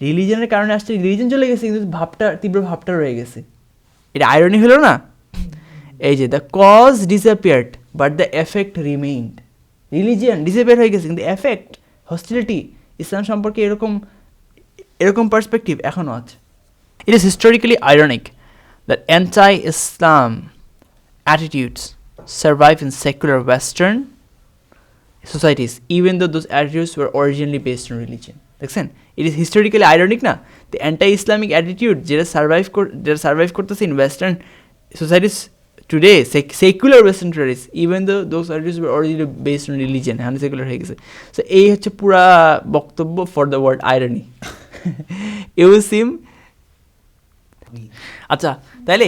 রিলিজনের কারণে আসছে, রিলিজন চলে গেছে কিন্তু তীব্র ভাবটা রয়ে গেছে। এটা আইরনি হলো না? এই যে the cause disappeared but the effect remained. Religion disappear হয়ে গেছে কিন্তু এফেক্ট, হস্টিলিটি ইসলাম সম্পর্কে এরকম পার্সপেক্টিভ এখনও আছে। It is historically ironic that anti-Islam attitudes survive in secular western societies, even though those attitudes were originally based on religion. দেখছেন, ইট is historically ironic না? The anti Islamic attitude যেটা survive করতেছে in western societies today secular western theories, even though those ideas were already based on religion, এখন secular হয়ে গেছে. So এই হচ্ছে পুরা বক্তব্য for the word irony. You seem, আচ্ছা তাহলে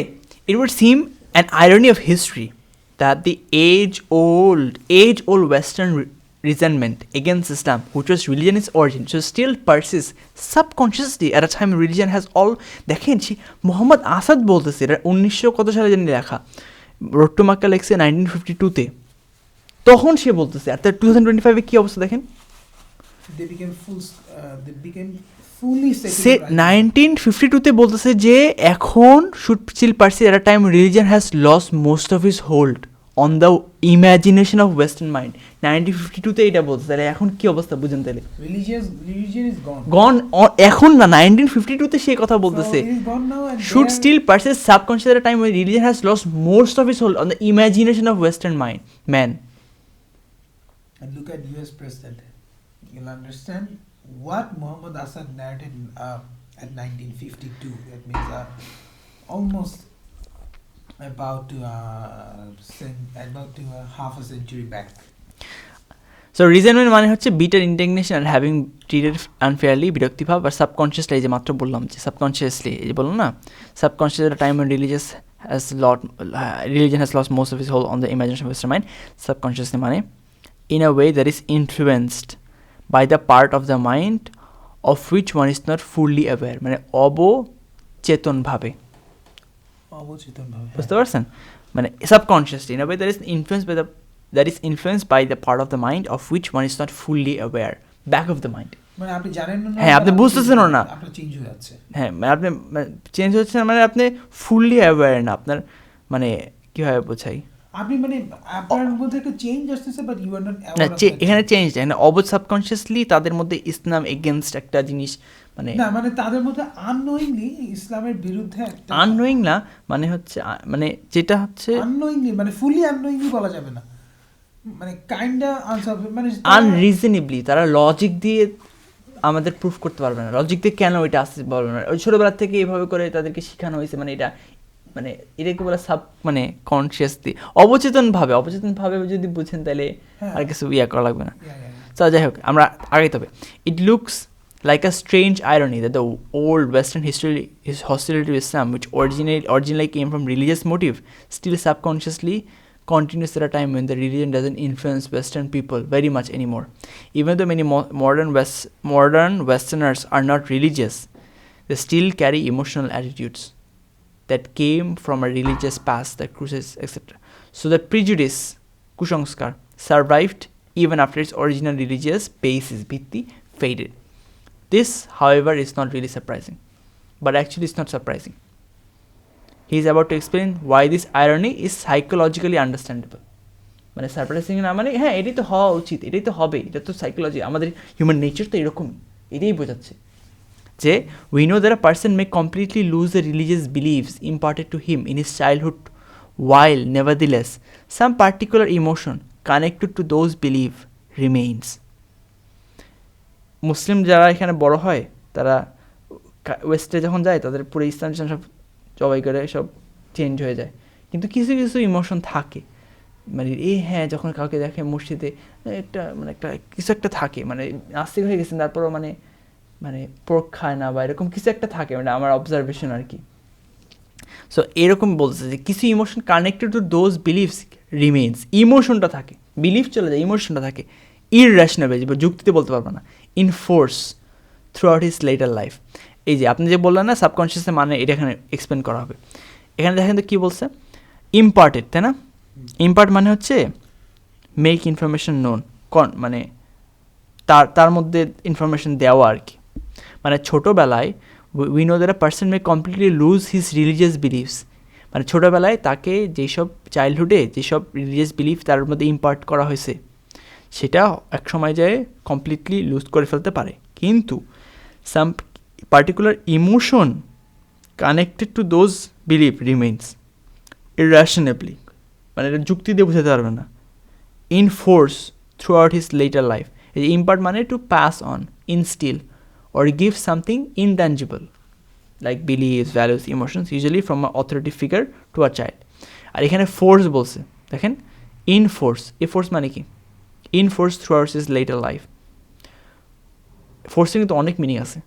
it would seem an irony of history that the age-old Western resentment against Islam, which was religion's origin, so still persists subconsciously at a time religion has all. দেখেন মোহাম্মদ আসাদ বলতেছে, এটা 1900 কত সালে জানি লেখা, road to Mecca লেখছে 1952-তে, তখন সে বলতেছে, আর তার 2025-এ কী অবস্থা দেখেন, সে 1952-তে বলতেছে যে এখন should still persist at a time religion has lost most of its hold on the imagination of western mind. 1952-তে এটা বলছে, তাহলে এখন কি অবস্থা বুঝেন, তাহলে religion is গন এখন না, 1952-তে সে কথা বলতেছে, should still persist subconscious at a time when religion has lost most of its hold on the imagination of western man. And look at US president, you'll understand what Muhammad Assad narrated at 1952. That means almost about half a century back. So resentment মানে হচ্ছে bitter indignation and having treated unfairly, বিরক্তি ভাব, আর subconsciously, এই যে মাত্র বললাম যে subconsciously, এই যে বললাম না, subconscious at a time when religion has lost most of its hold on the imagination of Western mind. Subconsciously মানে in a way that is influenced by the part of the mind of which one is not fully aware, মানে অবচেতনভাবে, বুঝতে পারছেন, মানে subconsciously in a way that is influenced by the part of the mind of which one is not fully aware, back of the mind, মানে আপনি জানেন না, হ্যাঁ আপনি বুঝতেছেন না, আপনার চেঞ্জ হয়ে যাচ্ছে, হ্যাঁ মানে আপনি চেঞ্জ হচ্ছে না, মানে আপনি ফুললি অ্যাওয়্যার না, আপনার মানে কীভাবে বোঝাই, আপনি মানে আপনার মধ্যে একটা চেঞ্জ আসতেছে বাট ইউ আর নট না, অ্যাওয়্যার। এখানে চেঞ্জ এখানে সাবকনশিয়াসলি তাদের মধ্যে ইসলাম এগেনস্ট একটা জিনিস, মানে না মানে তাদের মধ্যে আননোয়িংলি ইসলামের বিরুদ্ধে একটা, আননোয়িং না মানে হচ্ছে মানে যেটা হচ্ছে আননোয়িংলি, মানে ফুলি আননোয়িংলি বলা যাবে না, মানে কাইন্ডা আনসার, মানে আনরিজনেবলি, তারা লজিক দিয়ে আমাদের প্রুফ করতে পারবে না, লজিক দিয়ে কেন এটা আসতে পারবে না, ওই ছোটোবেলা থেকে এইভাবে করে তাদেরকে শেখানো হয়েছে, মানে এটাকে বলে সাব মানে কনসিয়াসলি, অবচেতনভাবে যদি বুঝেন তাহলে আর কিছু করা লাগবে না. তো যাই হোক, আমরা আগে তবে it looks like a strange irony that the old Western history is hostility to Islam, which originally came from religious motive, still subconsciously continues at a time when the religion doesn't influence Western people very much anymore. Even though many modern Westerners are not religious, they still carry emotional attitudes that came from a religious past, the crusades, etc. So that prejudice, kusanskar, survived even after its original religious basis, bhitti, faded. This, however, is not really surprising. But actually it's not surprising. He is about to explain why this irony is psychologically understandable. মানে surprising না মানে হ্যাঁ এটাই তো হওয়া উচিত, এটাই তো হবে, এটা তো সাইকোলজি, আমাদের হিউম্যান নেচার তো এরকমই, এটাই বোঝাচ্ছে যে we know that a person may completely lose the religious beliefs imparted to him in his childhood, while nevertheless some particular emotion connected to those beliefs remains. মুসলিম যারা এখানে বড় হয় তারা ওয়েস্টে যখন যায় তাদের পুরো ইসলাম সব জবাই করে সব চেঞ্জ হয়ে যায়, কিন্তু কিছু কিছু ইমোশন থাকে, মানে হ্যাঁ যখন কাউকে দেখে মসজিদে একটা কিছু একটা থাকে, মানে নাস্তিক হয়ে গেছেন তারপরও মানে পোর্ক খায় না বা এরকম কিছু একটা থাকে, মানে আমার অবজারভেশন আর কি. সো এরকম বলছে যে কিছু emotion connected to those beliefs remains, ইমোশনটা থাকে, বিলিফ চলে যায়, ইমোশনটা থাকে, ইররেশনেবল, যুক্তিতে বলতে পারবো না, in force throughout his later life. এই যে আপনি যে বললেন না সাবকনশিয়াসের মানে, এটা এখানে এক্সপ্লেন করা হবে. এখানে দেখেন তো কী বলছে, ইম্পার্টেড, তাই না? ইম্পার্ট মানে হচ্ছে মেক ইনফরমেশন নোন, মানে তার মধ্যে ইনফরমেশন দেওয়া আর কি. মানে ছোটোবেলায় we know that a person May completely loose his religious believes, মানে ছোটোবেলায় তাকে যেসব চাইল্ডহুডে যেসব রিলিজিয়াস বিলিফ তার মধ্যে ইম্পার্ট করা হয়েছে সেটা এক সময় যায় কমপ্লিটলি লুজ করে ফেলতে পারে, কিন্তু some particular emotion connected to those believe remains irrationally, মানে এটা যুক্তি দিয়ে বোঝাতে পারবে না, in force throughout his later life. এই ইম্পার্ট মানে to pass on, instil or give something intangible like beliefs, values, emotions, usually from an authority figure to a child. আর এখানে ফোর্স বলছে, দেখেন ইন ফোর্স, এ ফোর্স মানে কি, in force through hours is letter life. ফোর্সের কিন্তু অনেক meaning আছে,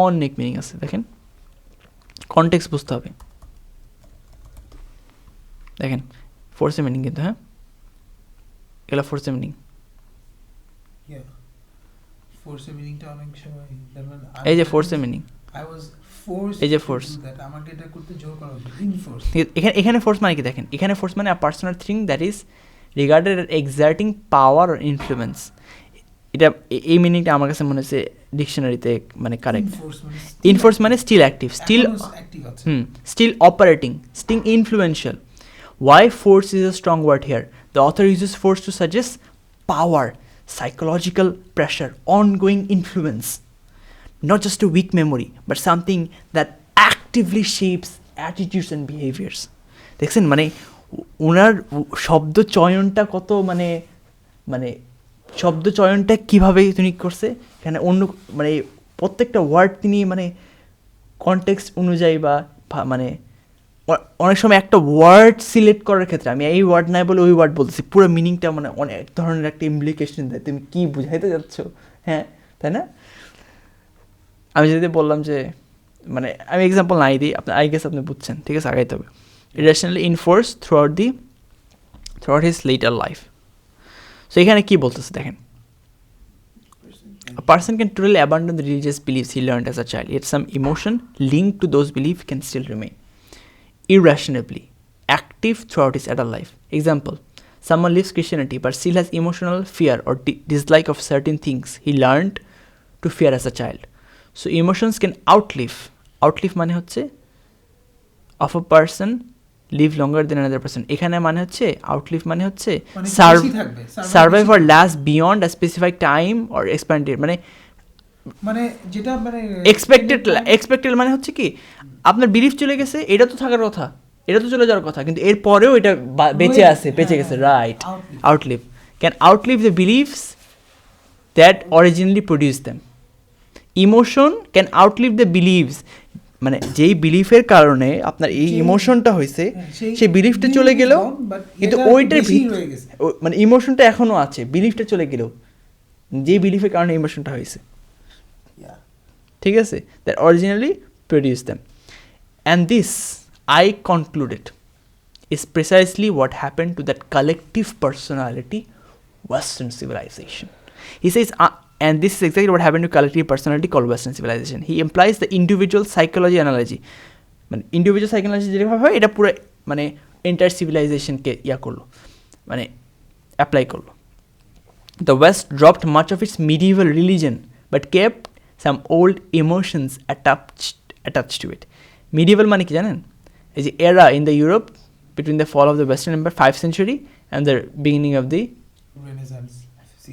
অনেক মিনিং আছে, দেখেন কনটেক্সট বুঝতে হবে। দেখেন ফোর্সের মিনিং কিন্তু, হ্যাঁ এগুলো ফোর্সের মিনিং। ফোর্সের মিনিংটা অনেক সময় এই যে ফোর্সের মিনিং, I was forced এই যে to force, do that, আমাকে এটা করতে জোর করা হলো, in force। এখানে ফোর্স মানে কি দেখেন, এখানে ফোর্স মানে a personal thing that is regarded exerting power or influence. এটা এই মিনিংটা আমার কাছে মনে হচ্ছে ডিকশনারিতে মানে কারেক্ট। ইনফোর্স মানে still active, still still operating, still influential. Why force is a strong word here? The author uses force to suggest power, psychological pressure, ongoing influence. Not just a weak memory, but something that actively shapes attitudes and behaviors. দেখছেন মানে ওনার শব্দ চয়নটা কত মানে মানে শব্দ চয়নটা কীভাবে তিনি করছে এখানে, অন্য মানে প্রত্যেকটা ওয়ার্ড তিনি মানে কনটেক্সট অনুযায়ী বা মানে অনেক সময় একটা ওয়ার্ড সিলেক্ট করার ক্ষেত্রে আমি এই ওয়ার্ড নাই বলে ওই ওয়ার্ড বলতেছি, পুরো মিনিংটা মানে অনেক ধরনের একটা ইমপ্লিকেশন দেয়, তুমি কী বুঝাইতে যাচ্ছ, হ্যাঁ তাই না? আমি যদি বললাম যে মানে আমি এক্সাম্পল নাই দিই, আপনি আই গেস আপনি বুঝছেন, ঠিক আছে, আগাইতে হবে। Irrationally in force throughout his later life. So এখানে কী বলতেছে দেখেন, a person can totally abandon the religious beliefs he learned as a child, yet some emotion linked to those beliefs can still remain irrationally active throughout his adult life. Example, someone lives Christianity but still has emotional fear or dislike of certain things he learned to fear as a child. So emotions can outlive মানে হচ্ছে of a person live longer than another person. এখানে মানে হচ্ছে outlive মানে হচ্ছে survive or last beyond a specific time or expanded, মানে যেটা মানে এক্সপেক্টেড মানে হচ্ছে কি আপনার বিলিফ চলে গেছে, এটা তো থাকার কথা, এটা তো চলে যাওয়ার কথা, কিন্তু এরপরেও এটা বেঁচে গেছে, right, outlive can outlive the beliefs that originally produced them. Emotion can outlive the beliefs, মানে যেই বিলিফের কারণে আপনার এই ইমোশনটা হয়েছে সেই বিলিফটা চলে গেলেও কিন্তু ওইটার মানে ইমোশনটা এখনও আছে, বিলিফটা চলে গেলেও যেই বিলিফের কারণে ইমোশনটা হয়েছে, ঠিক আছে, that originally produced them. And this, I concluded, is precisely what happened to that collective personality, Western civilization. He says, and this is exactly what happened to collective personality called Western civilization. He implies the individual psychology analogy. মানে individual psychology যেভাবে হয় এটা পুরো মানে entire সিভিলাইজেশনকে করলো, মানে apply করলো। The West dropped much of its medieval religion but kept some old emotions attached to it. Medieval মানে কি জানেন? এই যে era in the Europe between the fall of the Western Empire 5th century and the beginning of the Renaissance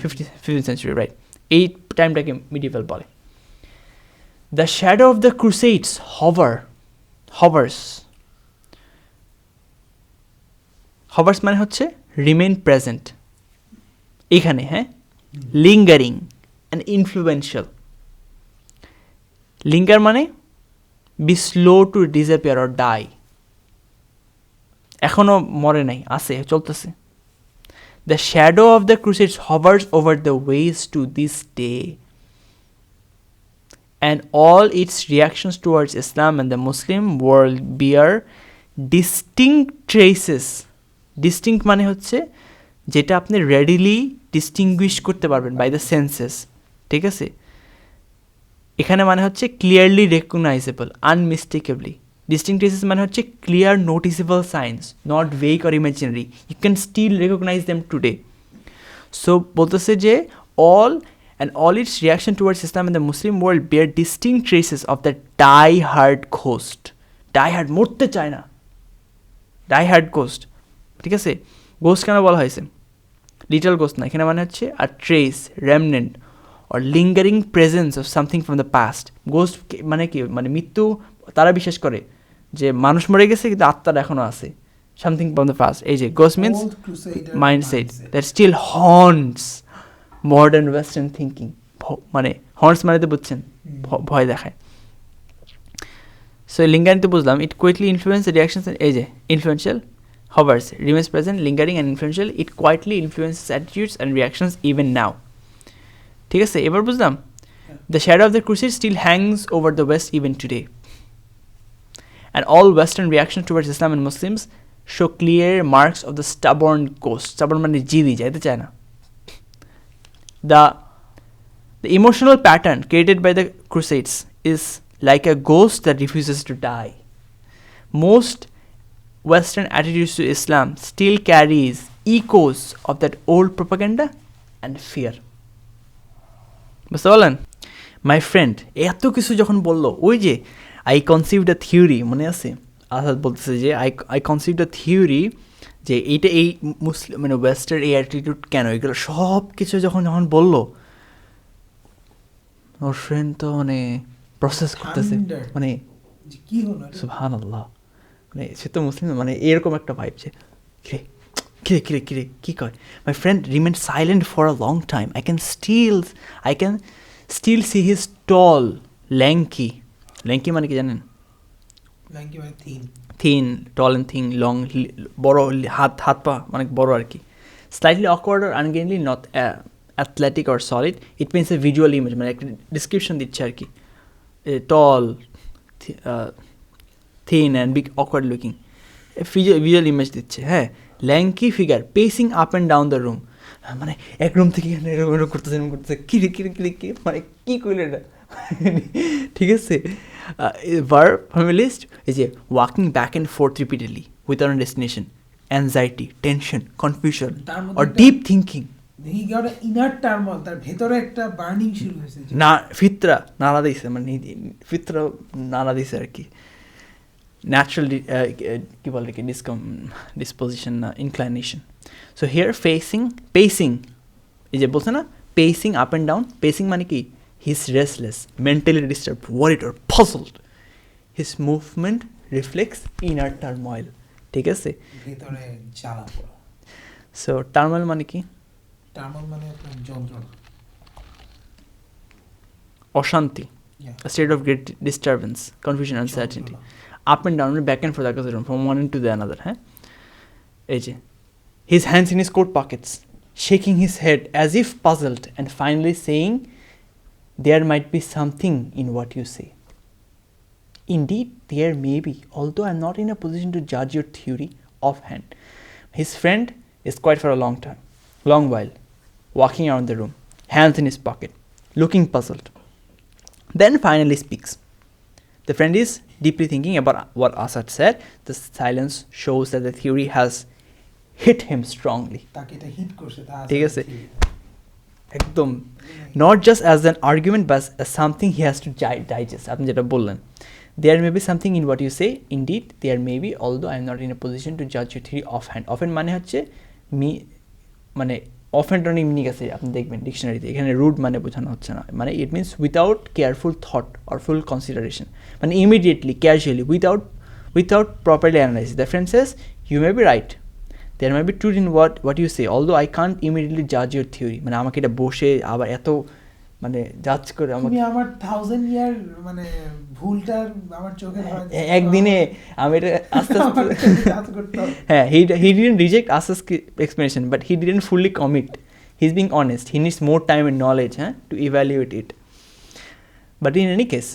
15th century, right? এই টাইমটাকে medieval বলে। The shadow of the Crusades hovers মানে হচ্ছে remain present এখানে, হ্যাঁ, lingering and influential. Linger মানে be slow to disappear or die, এখনও মরে নাই, আছে, চলতেছে। The shadow of the crusades hovers over the ways to this day and all its reactions towards Islam and the Muslim world bear distinct traces. Distinct মানে হচ্ছে যেটা আপনি readily distinguished করতে পারবেন বাই দ্য সেন্সেস, ঠিক আছে। এখানে মানে হচ্ছে clearly recognisable, unmistakably. Distinct traces মানে হচ্ছে clear noticeable signs, not vague or imaginary, you can still recognise them today. So বলতেছে যে all its reaction towards Islam and the Muslim world bear distinct traces of the die-hard ghost. Die-hard মরতে চায় না, die-hard ghost, ঠিক আছে। Ghost কেন বলা হয়েছে? লিটল গোস্ট না, এখানে মানে হচ্ছে আর trace, remnant or lingering presence of something from the past. Ghost মানে কি, মানে মৃত্যু তারা বিশ্বাস করে যে মানুষ মরে গেছে কিন্তু আত্মাটা এখনো আছে, something from the past. এই যে ghost means mindset that still haunts modern western thinking. মানে haunts মানে তো বুঝছেন, ভয় দেখায়। সো লিঙ্গারিতে বুঝলাম, it quickly influenced the reactions, এই যে influential, hovers, remains present, lingering and influential. It quietly influences attitudes and reactions even now. ঠিক আছে, এবার বুঝলাম? The shadow of the crusade still hangs over the West even today. And all Western reactions towards Islam and Muslims show clear marks of the stubborn ghost. Stubborn মানে জিদি, যাইতে চায় না. The emotional pattern created by the Crusades is like a ghost that refuses to die. Most Western attitudes to Islam still carries echoes of that old propaganda and fear. বুঝতে পারলেন? My friend, এত কিছু যখন বললো, ওই যে I conceived a theory, মনে আছে? আসাদ বলতেছে যে I conceived a theory যে এইটা এই মুসলিম মানে ওয়েস্টার্ন এই অ্যাটিটিউড কেন, এগুলো সব কিছু যখন বললো, ওর ফ্রেন্ড তো মানে প্রসেস করতেছে, মানে কি হলো সুবহানাল্লাহ, মানে সে তো মুসলিম, মানে এরকম একটা ভাইব যে কিরে কিরে কিরে কি কয়. My friend রিমেন্ড silent for a long time. I can still see his tall, lanky মানে কি জানেন? lanky মানে thin, tall and thin, long, বড়, হাত পা মানে বড় আর কি. Slightly awkward or ungainly, not athletic or solid. It means a visual image, মানে একটা ডিসক্রিপশন দিচ্ছে আর কি. Tall, thin and big, awkward looking. Visual image দিচ্ছে. হ্যাঁ, lanky figure pacing up and down the room. মানে এক রুম থেকে এরকম করতেছে কিরে কিরে কিরে কি মানে কি কইল এটা. ঠিক আছে, verb from a list is a walking back and forth repeatedly without a destination, anxiety, tension, confusion or deep thinking. He got an inner turmoil, তার ভেতরে একটা বার্নিং শুরু হয়েছে, না ফিতরা নাড়া দিছে, মানে ফিতরা নাড়া দিছে আর কি. ন্যাচারাল কি বলে কি ডিসপোজিশন না ইনক্লাইনেশন. সো হিয়ার পেসিং এই যে বলছে না পেসিং আপ অ্যান্ড ডাউন, পেসিং মানে কি he's restless, mentally disturbed, worried or puzzled. His movement reflects inner turmoil. ঠিক আছে, ভেতরে জ্বালা পোড়া. সো টার্মোইল মানে কি? টার্মোইল মানে আপনার যন্ত্রণা, অশান্তি, a state of great disturbance, confusion, uncertainty. Up and down, back and forth, from one end to the another. এই যে his hands in his coat pockets, shaking his head as if puzzled, and finally saying, there might be something in what you say. Indeed, there may be, although I am not in a position to judge your theory offhand. His friend is quiet for a long while, walking around the room, hands in his pocket, looking puzzled. Then finally speaks. The friend is deeply thinking about what Asad said. The silence shows that the theory has hit him strongly. তাকে এটা hit করছে, ঠিক আছে, একদম not just as an argument but as something he has to digest. আপনি যেটা বললেন, there may be something in what you say. Indeed, there may be, although I am not in a position to judge your theory offhand. Offhand মানে হচ্ছে মানে offhand অনেক meaning আছে, আপনি দেখবেন ডিকশনারিতে, এখানে রুড মানে বোঝানো হচ্ছে না, মানে it means without careful thought or full consideration, মানে immediately casually without properly analysis. The friend says you may be right, there might be truth in what you say, although I can't immediately judge your theory. মানে আমাকে এটা বসে আবার এত মানে জাজ করে আমি আমার 1000 ইয়ার মানে ভুলটার আমার চোখে একদিনে আমি এটা আস্তে আস্তে জাজ করতে হবে. হ্যাঁ, he didn't reject Asa's explanation, but he didn't fully commit. He's being honest. He needs more time and knowledge to evaluate it. But in any case,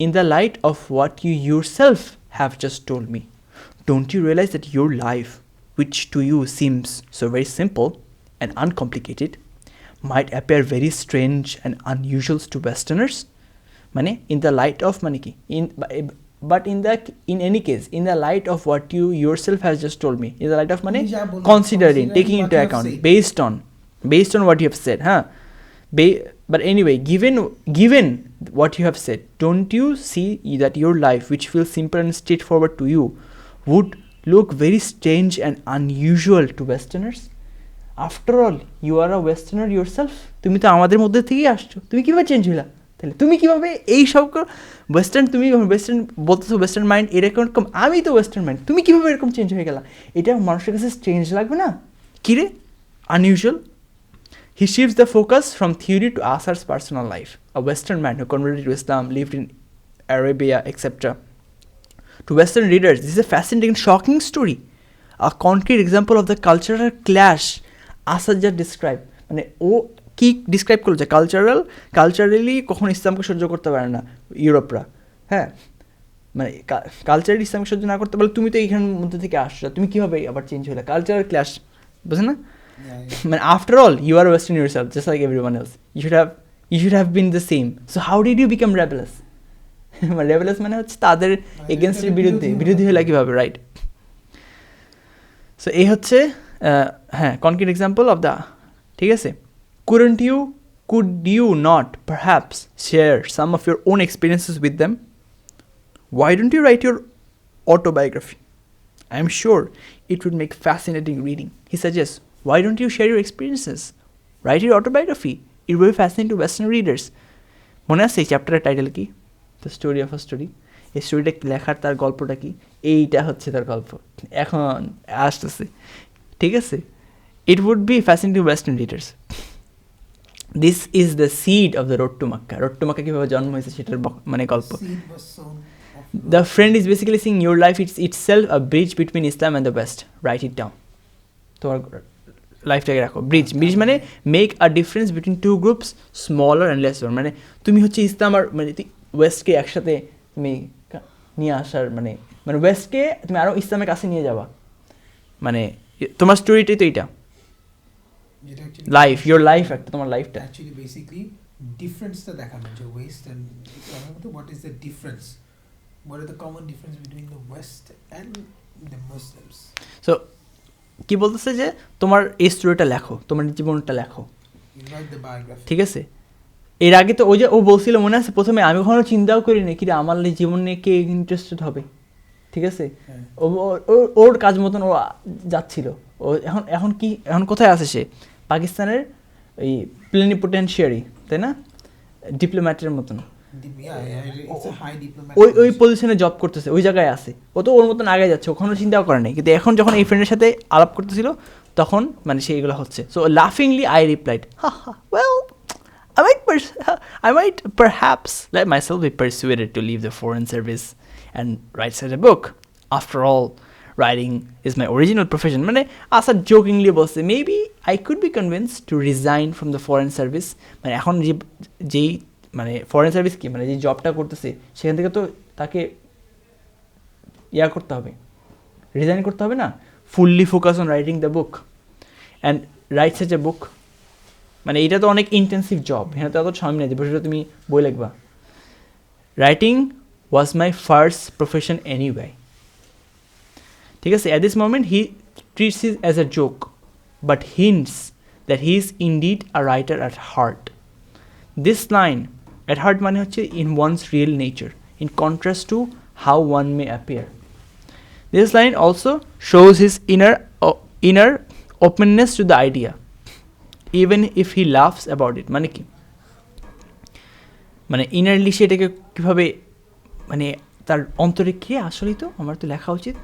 in the light of what you yourself have just told me, don't you realize that your life, which to you seems so very simple and uncomplicated, might appear very strange and unusual to Westerners? Mane, in the light of maniki, in any case, in the light of what you yourself has just told me, in the light of considering, taking into account, based on what you have said, but anyway, given what you have said, don't you see that your life, which feels simple and straightforward to you, would look very strange and unusual to Westerners? After all, you are a Westerner yourself. তুমি তো আমাদের মধ্যে থেকেই আসছো, তুমি কীভাবে change হইলা? তাহলে তুমি কীভাবে এই সব ওয়েস্টার্ন, তুমি ওয়েস্টার্ন বলতেছো, ওয়েস্টার্ন মাইন্ড এরকম, আমি তো ওয়েস্টার্ন মাইন্ড, তুমি কীভাবে এরকম চেঞ্জ হয়ে গেলা? এটা মানুষের কাছে স্ট্রেঞ্জ লাগবে না? কিরে unusual? He shifts the focus from theory to Asar's personal life. A Western man who converted to Islam, lived in Arabia, etc. To Western readers, this is a fascinating, shocking story. a concrete example of the cultural clash Asad just described. মানে ও কি describe করলো যে culturally কখন ইসলামকে সহ্য করতে পারে না ইউরোপরা, হ্যাঁ, মানে কালচারালি ইসলামকে সহ্য না করতে পারলে তুমি তো এইখানের মধ্যে থেকে আসছো, তুমি কীভাবে আবার চেঞ্জ হলে, কালচারাল ক্লাশ, বুঝলেন না? মানে after all you are Western yourself just like everyone else, you should have been the same. So how did you become rebellious? rebellious মানে হচ্ছে তাদের এগেনস্টের বিরোধী হলে কীভাবে, রাইট? সো এই হচ্ছে হ্যাঁ কনক্রিট এক্সাম্পল অফ দ্য, ঠিক আছে? could you not perhaps share some of your own experiences with them? Why don't you write your autobiography? I am sure it would make fascinating reading. He suggests, why don't you share your experiences? Write your autobiography. It will be fascinating to Western readers. মনে আছে এই চ্যাপ্টারের title কি? The story of a story. এই স্টোরিটা লেখার তার গল্পটা কি? এইটা হচ্ছে তার গল্প, এখন আসতেছে, ঠিক আছে? It would be fascinating to Western readers. This is the seed of the road to Mecca. Road to Mecca কীভাবে জন্ম হয়েছে সেটার মানে গল্প। The friend is basically saying your life is itself a bridge between Islam and the West. Write it down. তোমার লাইফটাকে রাখো bridge মানে make a difference between two groups smaller and lesser. মানে তুমি হচ্ছে ইসলাম আর মানে ওয়েস্টকে একসাথে তুমি নিয়ে আসার মানে ওয়েস্টকে তুমি আরও ইসলামের কাছে নিয়ে যাবা, মানে তোমার স্টোরিটাই তো এইটা, লাইফ ইয়োর লাইফ একটা তোমার লাইফটা অ্যাকচুয়ালি বেসিক্যালি ডিফারেন্সটা দেখানো যে ওয়েস্ট অ্যান্ড ইসলামের মধ্যে what is the difference, what are the common difference between the West and the Muslims? So কি বলতেছে যে তোমার এই স্টোরিটা লেখো, তোমার জীবনটা লেখো, ঠিক আছে? এর আগে তো ওই যে ও বলছিল মনে আছে প্রথমে, আমি কখনো চিন্তাও করিনি কি আমার জীবন নিয়ে কে ইন্টারেস্টেড হবে, ঠিক আছে? ওর কাজ মতন ও যাচ্ছিল। ও এখন কোথায় আছে সে? পাকিস্তানের এই প্লেনিপোটেনশিয়ারি, তাই না? ডিপ্লোম্যাটের মতন ওই পজিশনে জব করতেছে, ওই জায়গায় আছে। ও তো ওর মতন আগে যাচ্ছে, ওখানে চিন্তাও করে নাই। কিন্তু এখন যখন এই ফ্রেন্ডের সাথে আলাপ করতেছিল তখন মানে সেইগুলো হচ্ছে। So laughingly I replied, well I might perhaps let myself be persuaded to leave the foreign service and write such a book. After all, writing is my original profession. মানে আসাদ জোকিংলি বলছে, maybe I could be convinced to resign from the foreign service. মানে এখন যেই মানে foreign service কি মানে যে জবটা করতেছে সেখান থেকে তো তাকে করতে হবে, রিজাইন করতে হবে না, fully focus on writing the book and write such a book. মানে এটা তো অনেক ইন্টেন্সিভ জব, এখানে তো এত সময় নেই যে বসে তুমি বই লিখবা। Writing was my first profession anyway, ঠিক আছে? At this moment he treats it as a joke but hints that he is indeed a writer at heart. This line at heart মানে হচ্ছে in one's real nature, in contrast to how one may appear. This line also shows his inner openness to the idea, even if he laughs about it. মানে কি মানে ইনারলি সেটাকে কীভাবে মানে তার অন্তরে কে আসলেই তো আমার তো লেখা উচিত।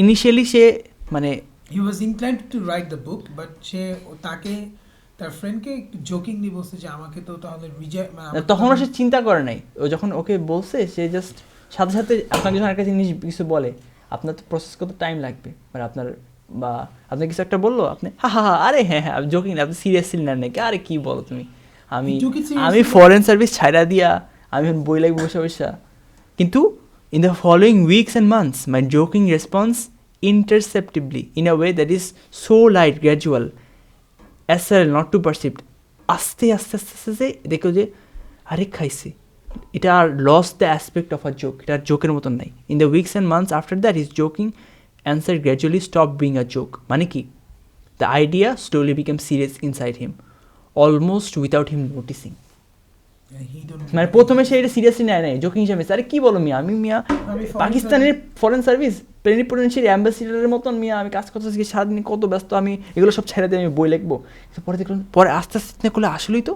ইনিশিয়ালি সে মানে he was inclined to write the book, but সে তাকে তার ফ্রেন্ডকে জোকিংলি বলছে যে আমাকে তো তাহলে তখন সে চিন্তা করে নাই। ও যখন ওকে বলছে সে জাস্ট সাথে সাথে আপনাকে যখন একটা জিনিস কিছু বলে আপনার তো প্রসেস করতে টাইম লাগবে, মানে আপনার বা আপনার কিছু একটা বললো আপনি হা আরে হ্যাঁ জোকিং না, আপনি সিরিয়াসলি নেন নাকি, আরে কী বলো তুমি, আমি ফরেন সার্ভিস ছাড়া দিয়া আমি এখন বই লাগবে বসে বসা। কিন্তু in the following weeks and months my joking response interceptively in a way that is so light gradual অ্যাসারেল নট টু পারসিভড। আস্তে আস্তে দেখো যে আরে খাইছে, এটা আর loss the aspect of a joke, এটা আর জোকের মতন নাই। In the weeks and months after that is joking answer gradually stop being a joke. মানে কি the idea slowly became serious inside him almost without him noticing. মানে প্রথমে সে এটা সিরিয়াসলি নেয় নাই জোকিং হিসাবে, আরে কী বলো মিয়া, আমি পাকিস্তানের ফরেন সার্ভিস প্লেনিপোটেনশিয়ারি অ্যাম্বাসিডারের মতন মিয়া আমি কাজ করতেছি সারাদিন কত ব্যস্ত, আমি এগুলো সব ছেড়ে দিয়ে আমি বই লিখবো। পরে দেখলাম পরে আস্তে আস্তে চিন্তা করলে আসলেই তো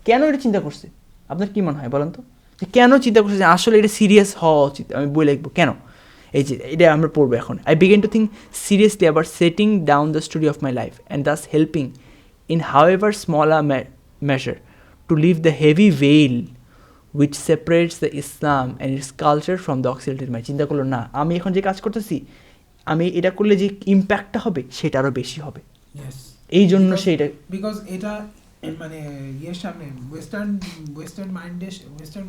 কেন এটা চিন্তা করছে? আপনার কী মনে হয় বলেন তো, যে কেন চিন্তা করছে যে আসলে এটা সিরিয়াস হওয়া উচিত, আমি বই লিখবো কেন? এই যে এটা আমরা পড়বো এখন। I begin to think seriously about setting down the story of my life and thus helping in however small a measure to leave the heavy veil which separates the Islam and its culture from the Occidental mind. চিন্তা করলো না আমি এখন যে কাজ করতেছি আমি এটা করলে যে ইম্প্যাক্টটা হবে সেটা আরও বেশি হবে, Yes. এই জন্য সেটা বিকজ এটা মানে ইয়ের সামনে ওয়েস্টার্ন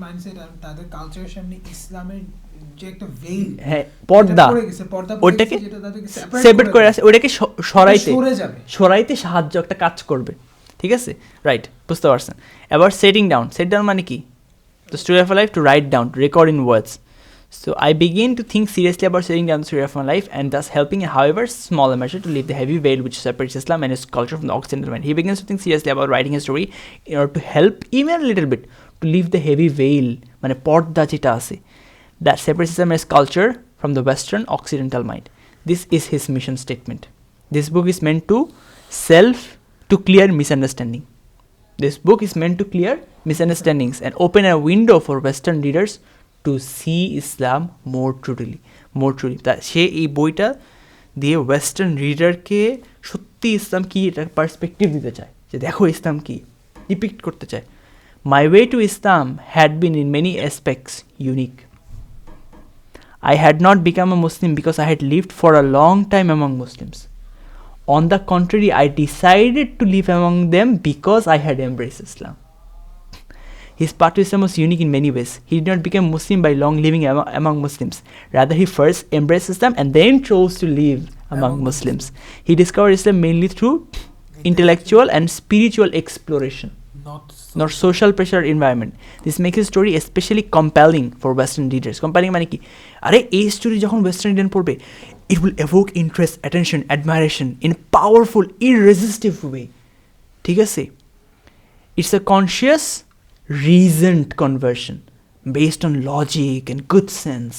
মাইন্ডসেট আর তাদের কালচারের সামনে ইসলামের যে একটা ভেইল, হ্যাঁ পর্দা ওইটাকে সেপারেট করে আছে, ওইটাকে সরাইতে সাহায্য একটা কাজ করবে, ঠিক আছে রাইট, বুঝতে পারছেন। এবার সেট ডাউন মানে কি, the story of my life, to write down, to record in words. So I begin to think seriously about setting down the story of my life and thus helping, however small a measure, to lift the heavy veil which separates Islam and its culture from the Occidental mind. He begins to think seriously about writing a story in order to help even a little bit to lift the heavy veil, মানে পর্দা যেটা আছে, that separates Islam and its culture from the Western Occidental mind. This is his mission statement. This book is meant to clear misunderstanding. This book is meant to clear misunderstandings and open a window for Western readers to see Islam more truly. তা সে এই বইটা দিয়ে western রিডারকে সত্যি ইসলাম কি এটা perspective দিতে চায়, যে দেখো ইসলাম কি ডিপিক্ট করতে চায়। My way to Islam had been in many aspects unique. I had not become a Muslim because I had lived for a long time among Muslims. On the contrary, I decided to live among them because I had embraced Islam. His path to Islam was unique in many ways. He did not become Muslim by long living among Muslims. Rather, he first embraced Islam and then chose to live among Muslims. He discovered Islam mainly through intellectual and spiritual exploration, not social pressure environment. This makes his story especially compelling for Western readers. Compelling মানে কি, আরে এই story যখন western reader পড়বে, it will evoke interest, attention, admiration in a powerful, irresistible way. ঠিক আছে? It's a conscious, reasoned conversion based on logic and good sense.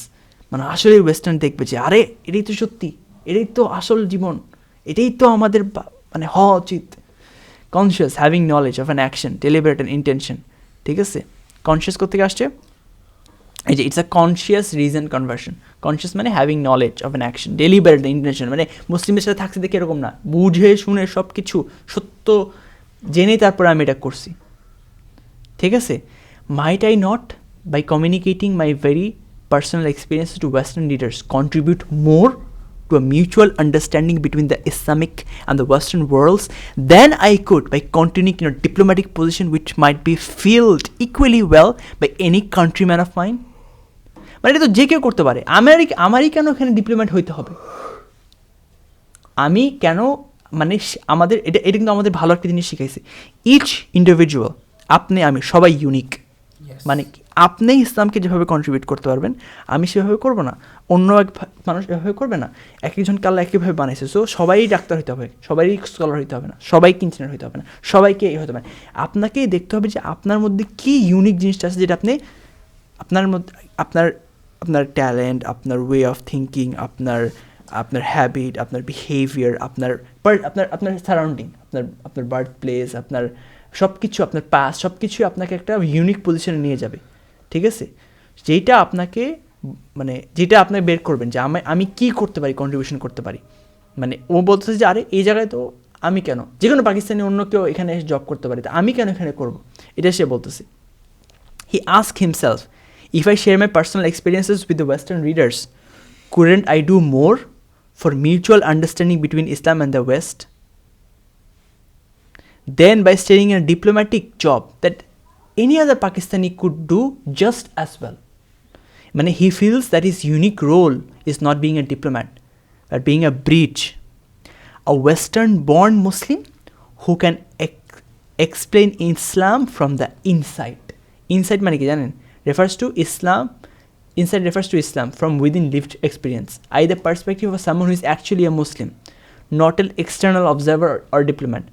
মানে আসলে ওয়েস্টার্ন দেখবে যে আরে এটাই তো সত্যি, এটাই তো আসল জীবন, এটাই তো আমাদের মানে হওয়া উচিত। Conscious, having knowledge of an action, deliberate and intention, ঠিক আছে? কনসিয়াস কোথেকে আসছে? এই যে it's a conscious reason conversion. Conscious মানে having knowledge of an action, deliberate intention মানে মুসলিমের সাথে থাকছে দেখে এরকম না, বুঝে শুনে সব কিছু সত্য জেনেই তারপরে আমি এটা করছি, ঠিক আছে? Might I not, by communicating my very personal experiences to Western leaders, contribute more to a mutual understanding between the Islamic and the Western worlds than I could by continuing in a diplomatic position which might be filled equally well by any countryman of mine? মানে এটা তো যে কেউ করতে পারে, আমারই কেন এখানে ডিপ্লোম্যাট হইতে হবে? আমি কেন মানে আমাদের এটা কিন্তু আমাদের ভালো একটা জিনিস শিখাইছে, ইচ ইন্ডিভিজুয়াল, আপনি আমি সবাই ইউনিক। মানে আপনি ইসলামকে যেভাবে কন্ট্রিবিউট করতে পারবেন আমি সেভাবে করবো না, অন্য এক মানুষ এভাবে করবে না, এক একজনকে আল্লাহ একইভাবে বানাইছে। সো সবাই ডাক্তার হইতে হবে, সবাই স্কলার হইতে হবে না, সবাইকে ইঞ্জিনিয়ার হইতে হবে না, সবাইকে এই হতে পারে। আপনাকেই দেখতে হবে যে আপনার মধ্যে কী ইউনিক জিনিসটা আছে যেটা আপনি আপনার মধ্যে আপনার ট্যালেন্ট, আপনার ওয়ে অফ থিঙ্কিং, আপনার হ্যাবিট, আপনার বিহেভিয়ার, আপনার সারাউন্ডিং, আপনার বার্থ প্লেস, আপনার সব কিছু, আপনার পাস, সব কিছুই আপনাকে একটা ইউনিক পজিশনে নিয়ে যাবে, ঠিক আছে? যেটা আপনাকে মানে যেটা আপনি বের করবেন যে আমি কী করতে পারি, কন্ট্রিবিউশন করতে পারি। মানে ও বলতেছে যে আরে এই জায়গায় তো আমি কেন, যে কোনো পাকিস্তানি অন্য কেউ এখানে এসে জব করতে পারি, তা আমি কেন এখানে করবো, এটা সে বলতেছে। He ask himself, if I share my personal experiences with the western readers, couldn't I do more for mutual understanding between Islam and the West than by staying in a diplomatic job that any other Pakistani could do just as well? মানে he feels that his unique role is not being a diplomat but being a breach, a Western born Muslim who can explain Islam from the inside. Inside মানে কি জানেন? refers to Islam. Inside refers to Islam from within lived experience, i.e. the perspective of someone who is actually a Muslim, not an external observer or diplomat.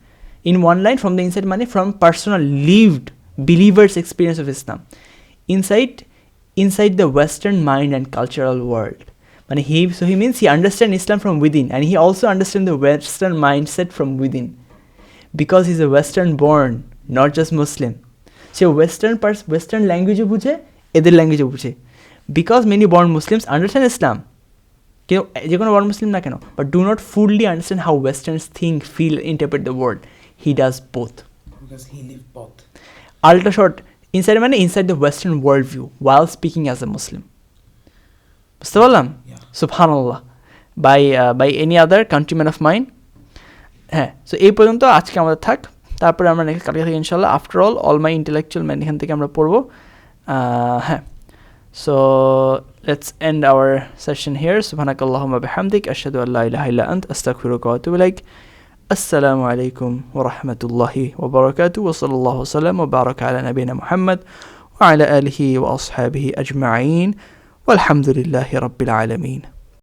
In one line, from the inside money, from personal lived believer's experience of Islam, inside the Western mind and cultural world. So he means he understands Islam from within, and he also understands the Western mindset from within, because he's a Western born, not just Muslim. So Western language বুঝে, এদের language বুঝে, because many born Muslims understand Islam, যে কোনো born Muslim না কেন, but do not fully understand how Westerns think, feel, interpret the world. He does both. Because he lived both. Ultra short, inside the Western worldview while speaking as a Muslim. বুঝতে পারলাম? Subhanallah. by any other countryman of mine. হ্যাঁ, so এই পর্যন্ত আজকে আমাদের থাক, তারপরে আমরা কালকে থেকে ইনশাল্লাহ after all my intellectual man এখান থেকে আমরা পড়বো। হ্যাঁ, so let's end our session here. সুবহানাকাল্লাহুম্মা বিহামদিক আশহাদু আল্লা ইলাহা ইল্লা আনতা আস্তাগফিরুকা ওয়া আতুবু ইলাইক। আসসালামু আলাইকুম ওয়া রাহমাতুল্লাহি ওয়া বারাকাতুহু ওয়া সাল্লাল্লাহু ওয়া সাল্লাম ওয়া বারাকা আলা নাবিয়িনা মুহাম্মদ ওয়া আলা আলিহি ওয়া আসহাবিহি আজমাইন ওয়ালহামদুলিল্লাহি রাব্বিল আলামিন।